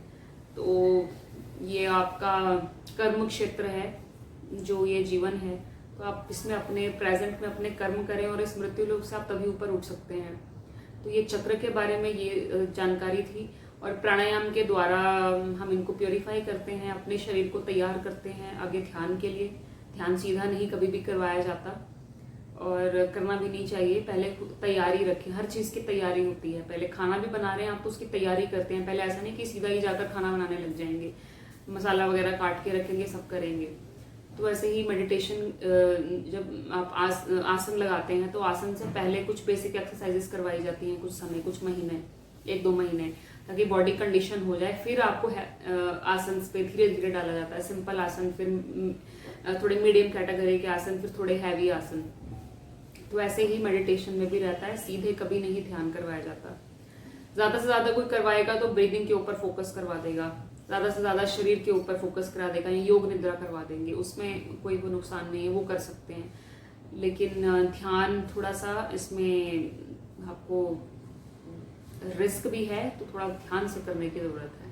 तो ये आपका कर्म क्षेत्र है, जो ये जीवन है, तो आप इसमें अपने प्रेजेंट में अपने कर्म करें और इस मृत्यु लोक से आप तभी ऊपर उठ सकते हैं। तो ये चक्र के बारे में ये जानकारी थी। और प्राणायाम के द्वारा हम इनको प्योरीफाई करते हैं, अपने शरीर को तैयार करते हैं आगे ध्यान के लिए। ध्यान सीधा नहीं कभी भी करवाया जाता और करना भी नहीं चाहिए। पहले तैयारी रखें, हर चीज़ की तैयारी होती है। पहले खाना भी बना रहे हैं आप तो उसकी तैयारी करते हैं। पहले ऐसा नहीं कि सीधा ही जाकर खाना बनाने लग जाएंगे, मसाला वगैरह काट के रखेंगे, सब करेंगे। तो ऐसे ही मेडिटेशन, जब आप आसन लगाते हैं तो आसन से पहले कुछ बेसिक एक्सरसाइजेस करवाई जाती हैं, कुछ समय, कुछ महीने, 1-2 महीने, ताकि बॉडी कंडीशन हो जाए। फिर आपको आसन पे धीरे धीरे डाला जाता है। सिंपल आसन, फिर थोड़े मीडियम कैटेगरी के आसन, फिर थोड़े हैवी आसन। तो ऐसे ही मेडिटेशन में भी रहता है, सीधे कभी नहीं ध्यान करवाया जाता। ज्यादा से ज्यादा कोई करवाएगा तो ब्रीदिंग के ऊपर फोकस करवा देगा, ज्यादा से ज्यादा शरीर के ऊपर फोकस करा देगा, योग निद्रा करवा देंगे, उसमें कोई वो नुकसान नहीं है, वो कर सकते हैं। लेकिन ध्यान थोड़ा सा, इसमें आपको रिस्क भी है, तो थोड़ा ध्यान से करने की जरूरत है।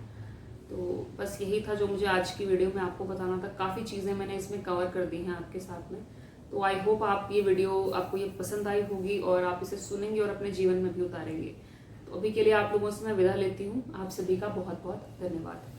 तो बस यही था जो मुझे आज की वीडियो में आपको बताना था। काफ़ी चीज़ें मैंने इसमें कवर कर दी हैं आपके साथ में। तो आई होप आप ये वीडियो, आपको ये पसंद आई होगी और आप इसे सुनेंगे और अपने जीवन में भी उतारेंगे। तो अभी के लिए आप लोगों से मैं विदा लेती हूँ। आप सभी का बहुत बहुत धन्यवाद।